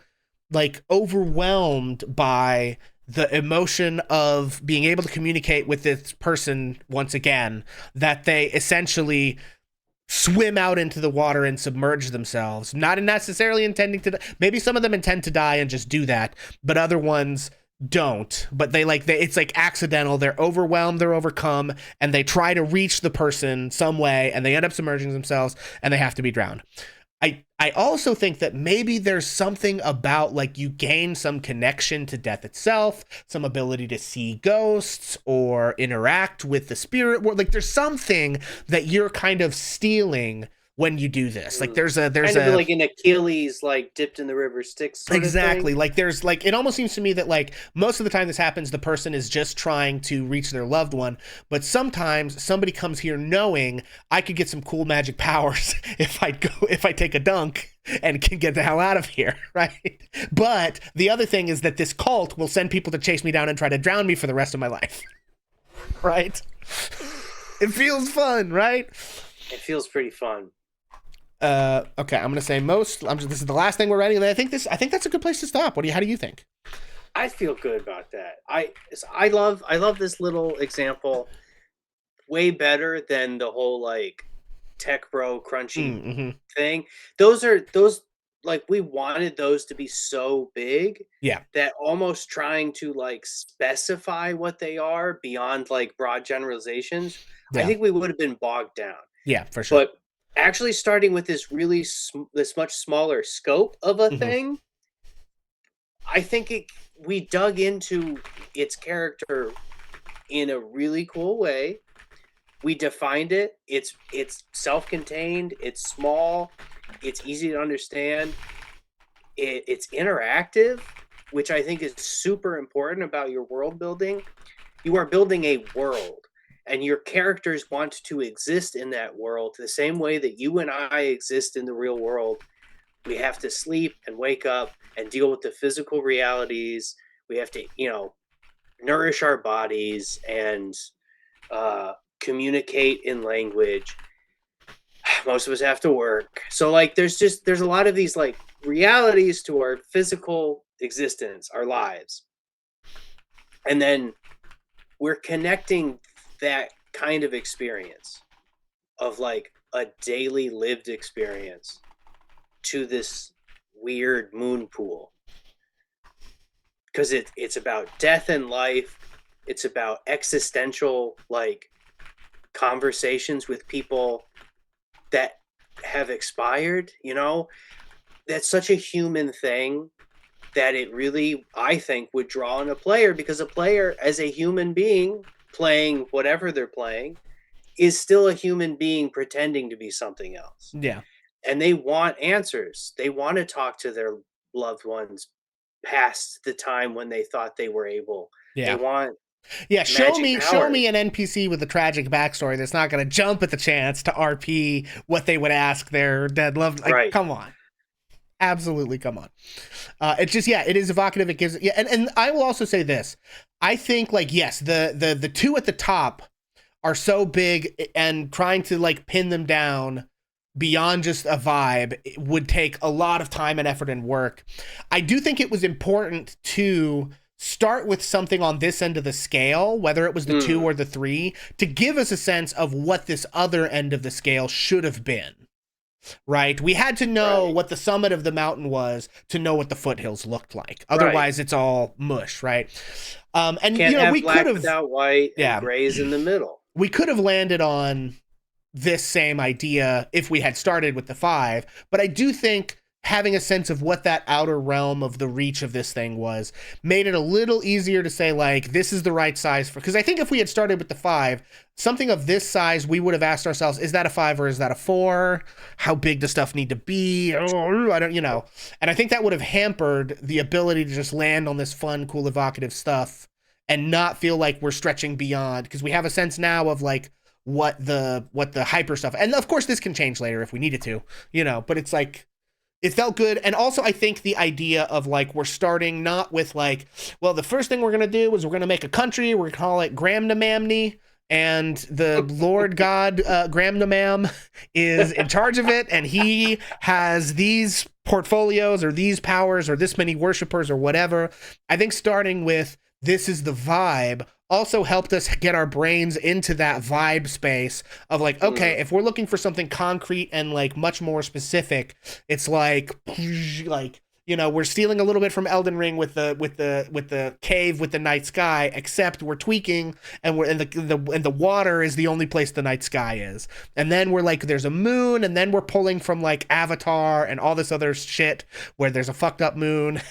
S2: like overwhelmed by the emotion of being able to communicate with this person once again that they essentially swim out into the water and submerge themselves, not necessarily intending to. Maybe some of them intend to die and just do that, but other ones don't. But it's like accidental. They're overwhelmed, they're overcome, and they try to reach the person some way, and they end up submerging themselves, and they have to be drowned. I also think that maybe there's something about like you gain some connection to death itself, some ability to see ghosts or interact with the spirit world. Like there's something that you're kind of stealing when you do this. Like there's
S3: kind of like an Achilles, like dipped in the river Styx.
S2: Exactly. Like there's like, it almost seems to me that like most of the time this happens, the person is just trying to reach their loved one. But sometimes somebody comes here knowing I could get some cool magic powers if I take a dunk and can get the hell out of here. Right. But the other thing is that this cult will send people to chase me down and try to drown me for the rest of my life. Right. It feels fun, right?
S3: It feels pretty fun.
S2: Okay, I'm gonna say this is the last thing we're writing. I think that's a good place to stop. How do you think?
S3: I feel good about that. I love this little example way better than the whole like tech bro crunchy thing. Those like we wanted those to be so big,
S2: yeah,
S3: that almost trying to like specify what they are beyond like broad generalizations, I think we would have been bogged down.
S2: Yeah, for sure.
S3: But actually starting with this really this much smaller scope of a thing, I think we dug into its character in a really cool way. We defined it. It's self-contained. It's small. It's easy to understand. It's interactive, which I think is super important about your world building. You are building a world, and your characters want to exist in that world the same way that you and I exist in the real world. We have to sleep and wake up and deal with the physical realities. We have to, nourish our bodies and communicate in language. Most of us have to work. So like there's a lot of these like realities to our physical existence, our lives. And then we're connecting that kind of experience of like a daily lived experience to this weird moon pool, because it's about death and life. It's about existential like conversations with people that have expired. That's such a human thing that it really, I think, would draw in a player, because a player as a human being playing whatever they're playing is still a human being pretending to be something else.
S2: Yeah.
S3: And they want answers. They want to talk to their loved ones past the time when they thought they were able.
S2: Yeah.
S3: They want
S2: show me an NPC with a tragic backstory that's not going to jump at the chance to RP what they would ask their dead loved. Like,
S3: right.
S2: Come on. Absolutely, come on. It's just, it is evocative. It gives, and I will also say this. I think, like, yes, the two at the top are so big, and trying to like pin them down beyond just a vibe would take a lot of time and effort and work. I do think it was important to start with something on this end of the scale, whether it was the 2 or the 3, to give us a sense of what this other end of the scale should have been. Right? We had to know what the summit of the mountain was to know what the foothills looked like. Otherwise, it's all mush, right? And
S3: Can't have
S2: we
S3: black
S2: could have
S3: without white and grays in the middle.
S2: We could have landed on this same idea if we had started with the 5, but I do think having a sense of what that outer realm of the reach of this thing was made it a little easier to say, like, this is the right size for, because I think if we had started with the 5, something of this size, we would have asked ourselves, is that a 5 or is that a 4? How big does stuff need to be? Oh, I don't, and I think that would have hampered the ability to just land on this fun, cool, evocative stuff and not feel like we're stretching beyond, because we have a sense now of like what the hyper stuff, and of course this can change later if we needed to, but it's like, it felt good. And also I think the idea of like, we're starting not with like, well, the first thing we're going to do is we're going to make a country, we're going to call it Gramnamamni, and the Lord God Gramnamam is in charge of it, and he has these portfolios or these powers or this many worshipers or whatever. I think starting with this is the vibe also helped us get our brains into that vibe space of like, okay, if we're looking for something concrete and like much more specific, it's like we're stealing a little bit from Elden Ring with the cave with the night sky, except we're tweaking and the water is the only place the night sky is. And then we're like, there's a moon, and then we're pulling from like Avatar and all this other shit where there's a fucked up moon,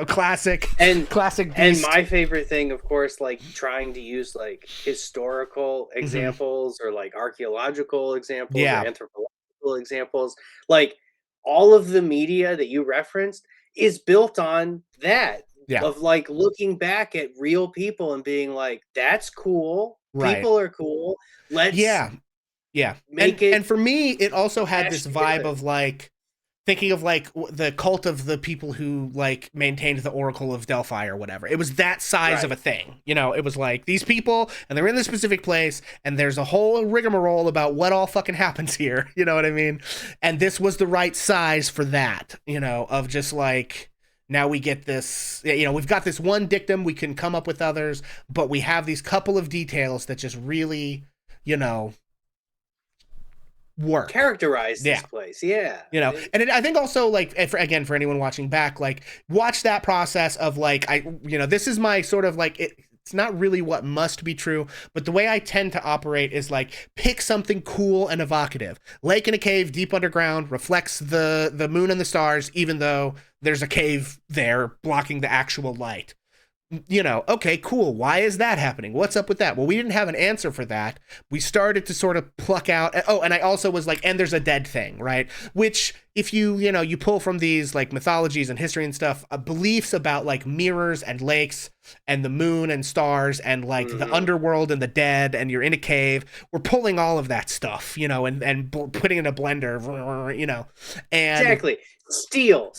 S2: classic beast.
S3: And my favorite thing, of course, like trying to use like historical examples or like archaeological examples or anthropological examples, like all of the media that you referenced is built on that of like looking back at real people and being like, that's cool. Right. People are cool. Let's make it.
S2: And for me, it also had this vibe of like thinking of like the cult of the people who like maintained the Oracle of Delphi or whatever. It was that size of a thing. It was like these people and they're in this specific place and there's a whole rigmarole about what all fucking happens here. You know what I mean? And this was the right size for that, of just like, now we get this, we've got this one dictum, we can come up with others, but we have these couple of details that just really, work.
S3: Characterize this place.
S2: And I think also like, for anyone watching back, like watch that process of like, this is my sort of like, it's not really what must be true, but the way I tend to operate is like, pick something cool and evocative. Lake in a cave deep underground reflects the moon and the stars, even though there's a cave there blocking the actual light. Okay, cool. Why is that happening? What's up with that? Well, we didn't have an answer for that. We started to sort of pluck out. Oh, and I also was like, and there's a dead thing, right? Which if you pull from these like mythologies and history and stuff, beliefs about like mirrors and lakes and the moon and stars and like the underworld and the dead, and you're in a cave. We're pulling all of that stuff, and putting it in a blender, and
S3: exactly. Steel.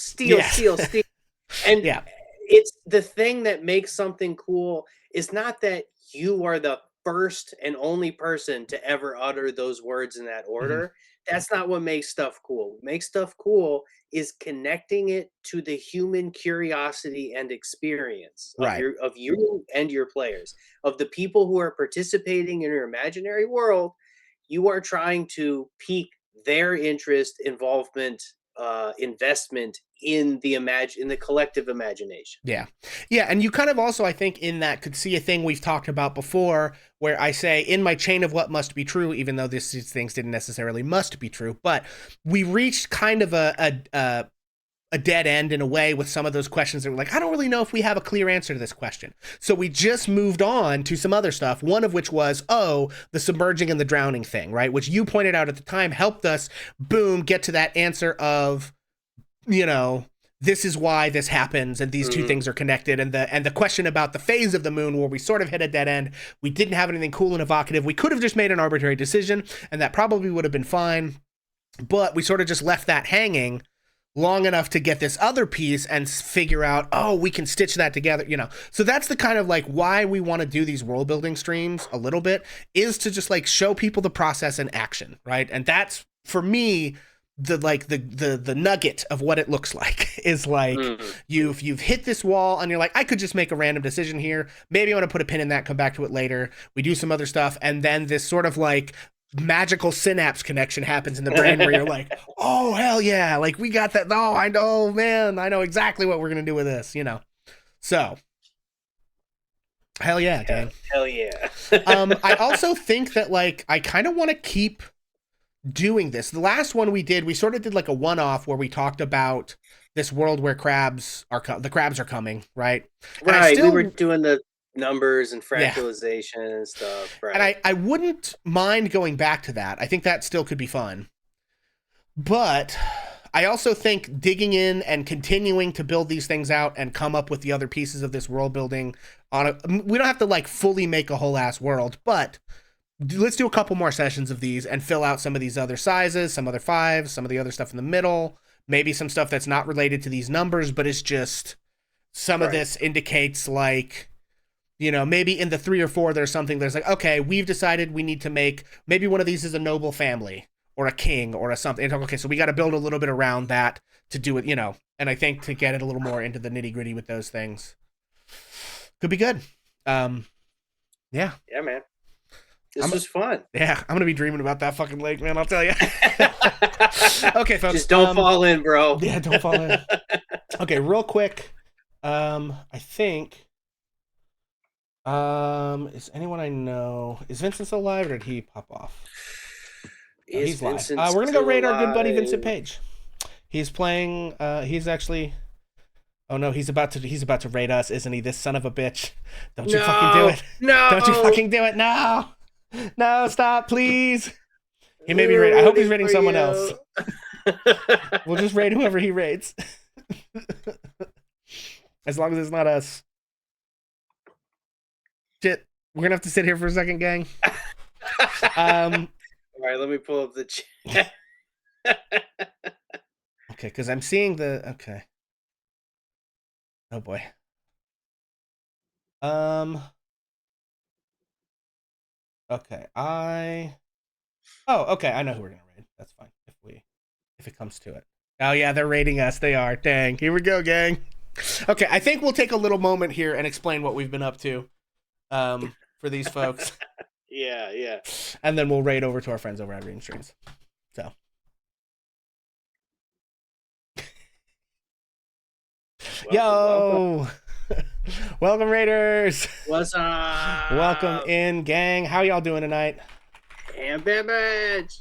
S3: And it's the thing that makes something cool is not that you are the first and only person to ever utter those words in that order. That's not what makes stuff cool. What makes stuff cool is connecting it to the human curiosity and experience of you and your players, of the people who are participating in your imaginary world. You are trying to pique their interest, involvement, investment in the collective imagination.
S2: And you kind of also, I think, in that could see a thing we've talked about before, where I say in my chain of what must be true, even though these things didn't necessarily must be true, but we reached kind of a dead end in a way with some of those questions that were like, I don't really know if we have a clear answer to this question. So we just moved on to some other stuff, one of which was, the submerging and the drowning thing, right? Which you pointed out at the time helped us, get to that answer of, this is why this happens and these two things are connected. And the question about the phase of the moon where we sort of hit a dead end, we didn't have anything cool and evocative. We could have just made an arbitrary decision and that probably would have been fine. But we sort of just left that hanging long enough to get this other piece and figure out, we can stitch that together, So that's the kind of like why we want to do these world building streams a little bit, is to just like show people the process in action, right? And that's, for me, the nugget of what it looks like is like you've hit this wall and you're like, I could just make a random decision here. Maybe I want to put a pin in that, come back to it later. We do some other stuff. And then this sort of like magical synapse connection happens in the brain where you're like, oh, hell yeah. Like we got that. Oh, I know, man. I know exactly what we're going to do with this, So hell yeah, Dan.
S3: Hell yeah.
S2: I also think that like, I kind of want to keep doing this. The last one we did, we sort of did like a one-off where we talked about this world where the crabs are coming, right? And
S3: Right. We were doing the numbers and fractalization and stuff. Right.
S2: And I wouldn't mind going back to that. I think that still could be fun. But I also think digging in and continuing to build these things out and come up with the other pieces of this world building we don't have to like fully make a whole ass world, but let's do a couple more sessions of these and fill out some of these other sizes, some other fives, some of the other stuff in the middle, maybe some stuff that's not related to these numbers, but it's just some of this indicates like, you know, maybe in the 3 or 4, there's something there's like, okay, we've decided we need to make, maybe one of these is a noble family or a king or a something. Okay, so we got to build a little bit around that to do it, you know, and I think to get it a little more into the nitty gritty with those things could be good. Yeah,
S3: man. This was fun.
S2: Yeah, I'm gonna be dreaming about that fucking lake, man. I'll tell you. Okay, folks.
S3: Just don't fall in, bro.
S2: Yeah, don't fall in. Okay, real quick. I think. Is anyone I know? Is Vincent still alive, or did he pop off? No, he's live. We're gonna go raid our good buddy Vincent Page. He's playing. He's actually. Oh no, he's about to raid us, isn't he? This son of a bitch! Don't you fucking do it!
S3: No!
S2: Don't you fucking do it! No! No! Stop, please! He may be raiding. I hope he's raiding someone else. We'll just raid whoever he raids, as long as it's not us. Shit, we're gonna have to sit here for a second, gang.
S3: All right, let me pull up the chat.
S2: Okay, because I'm seeing the okay. Oh boy. Okay, okay, I know who we're gonna raid. That's fine if it comes to it. Oh yeah, they're raiding us. They are. Dang. Here we go, gang. Okay, I think we'll take a little moment here and explain what we've been up to, for these folks.
S3: Yeah.
S2: And then we'll raid over to our friends over at Reading Streams. So. Welcome. Welcome, Raiders.
S3: What's up?
S2: Welcome in, gang. How y'all doing tonight?
S3: And bitch.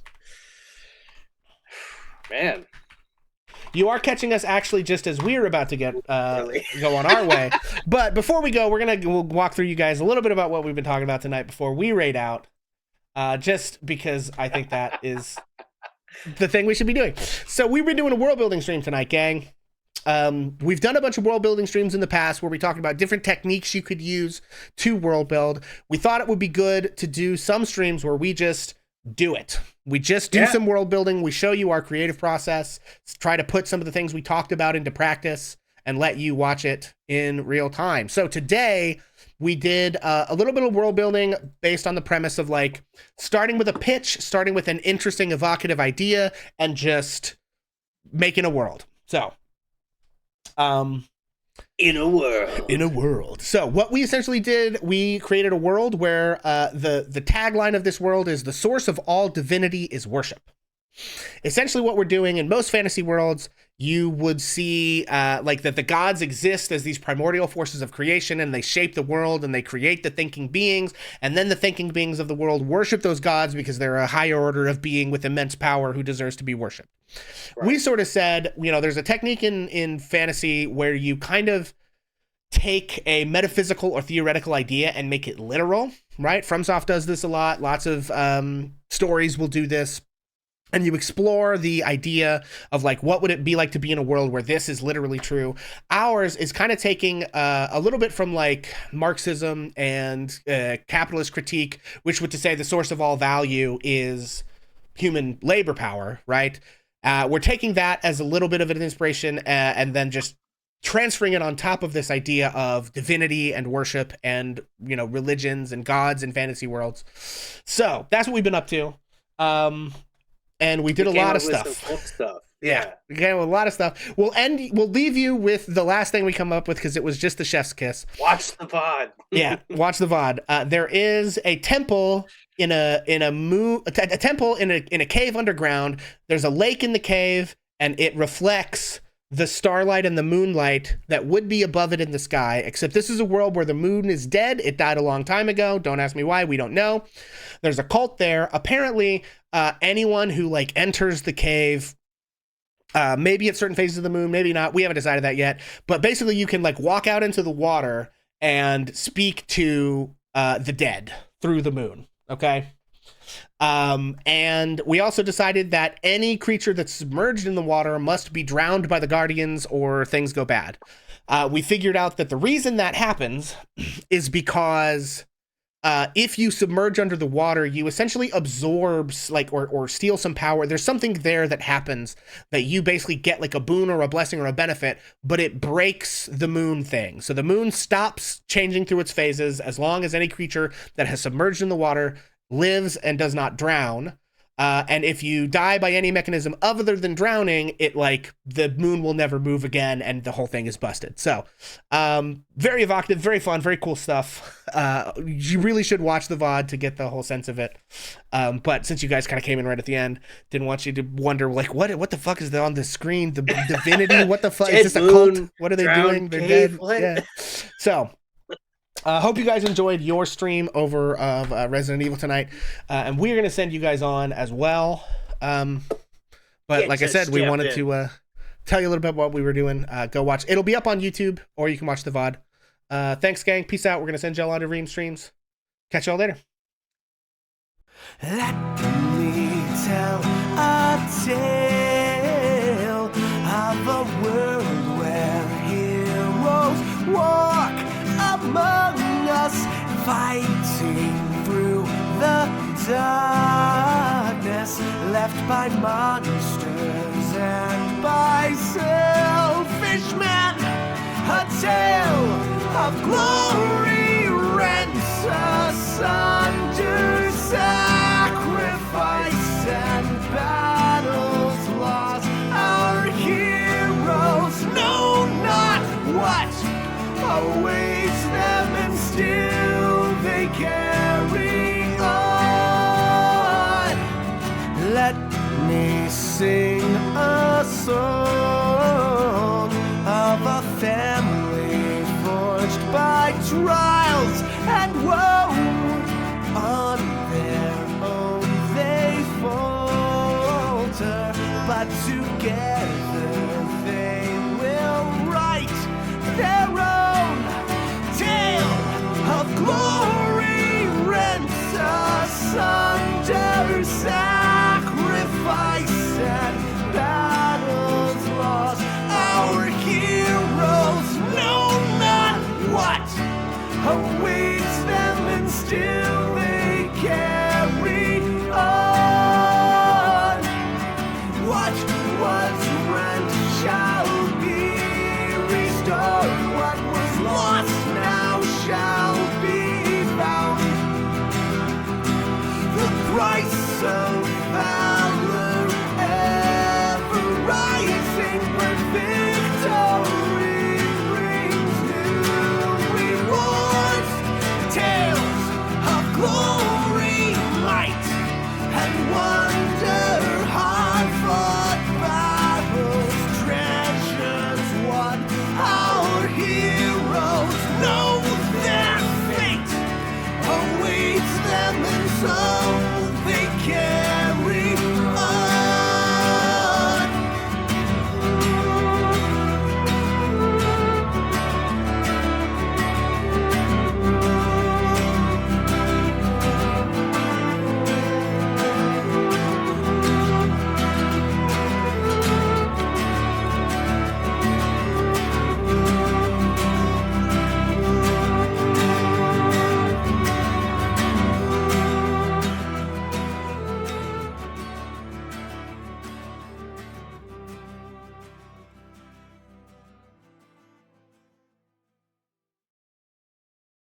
S3: Man.
S2: You are catching us actually just as we're about to get go on our way. But before we go, we'll walk through you guys a little bit about what we've been talking about tonight before we raid out. Just because I think that is the thing we should be doing. So we've been doing a world building stream tonight, gang. We've done a bunch of world building streams in the past where we talked about different techniques you could use to world build. We thought it would be good to do some streams where we just do it. We just do some world building. We show you our creative process, try to put some of the things we talked about into practice and let you watch it in real time. So today we did a little bit of world building based on the premise of like starting with a pitch, starting with an interesting, evocative idea and just making a world. So,
S3: in a world.
S2: So what we essentially did, we created a world where the tagline of this world is the source of all divinity is worship. Essentially what we're doing in most fantasy worlds, you would see like that the gods exist as these primordial forces of creation and they shape the world and they create the thinking beings, and then the thinking beings of the world worship those gods because they're a higher order of being with immense power who deserves to be worshipped. Right. We sort of said, you know, there's a technique in fantasy where you kind of take a metaphysical or theoretical idea and make it literal, right? FromSoft does this a lot. Lots of stories will do this. And you explore the idea of like, what would it be like to be in a world where this is literally true? Ours is kind of taking a little bit from like Marxism and capitalist critique, which would to say the source of all value is human labor power, right? We're taking that as a little bit of an inspiration and then just transferring it on top of this idea of divinity and worship and, you know, religions and gods in fantasy worlds. So that's what we've been up to. And we did a lot of stuff. Yeah, we came with a lot of stuff. We'll leave you with the last thing we come up with because it was just the chef's kiss.
S3: Watch the VOD.
S2: Yeah, watch the VOD. There is a temple in a temple in a cave underground. There's a lake in the cave, and it reflects the starlight and the moonlight that would be above it in the sky, except this is a world where the moon is dead. It died a long time ago. Don't ask me why. We don't know. There's a cult there. Apparently, anyone who like enters the cave, maybe at certain phases of the moon, maybe not. We haven't decided that yet. But basically, you can like walk out into the water and speak to the dead through the moon. Okay. And we also decided that any creature that's submerged in the water must be drowned by the guardians or things go bad. We figured out that the reason that happens is because if you submerge under the water, you essentially absorb like or steal some power. There's something there that happens that you basically get like a boon or a blessing or a benefit, but it breaks the moon thing. So the moon stops changing through its phases as long as any creature that has submerged in the water lives and does not drown. And if you die by any mechanism other than drowning, it like the moon will never move again and the whole thing is busted. So very evocative, very fun, very cool stuff. You really should watch the VOD to get the whole sense of it. But since you guys kind of came in right at the end, didn't want you to wonder like what the fuck is on the screen? The divinity? What the fuck is this, a cult? What are they doing? They're dead. What? Yeah. So hope you guys enjoyed your stream over of Resident Evil tonight, and we're going to send you guys on as well. But like I said, we wanted to tell you a little bit what we were doing. Go watch. It'll be up on YouTube, or you can watch the VOD. Thanks, gang. Peace out. We're going to send y'all on to Ream streams. Catch y'all later.
S1: Let me tell a tale of a world where heroes walk among us, fighting through the darkness left by monsters and by selfish men. A tale of glory rents asunder, sacrifice and battles lost. Our heroes know not what awaits them, and still they carry on. Let me sing a song of a family forged by trials and woe. On their own they falter, but together they will write their own tale of glory rent asunder, sacrifice and battles lost. Our heroes know not what awaits them, and still they carry on. What was rent shall be restored, what was lost now shall be found. The price of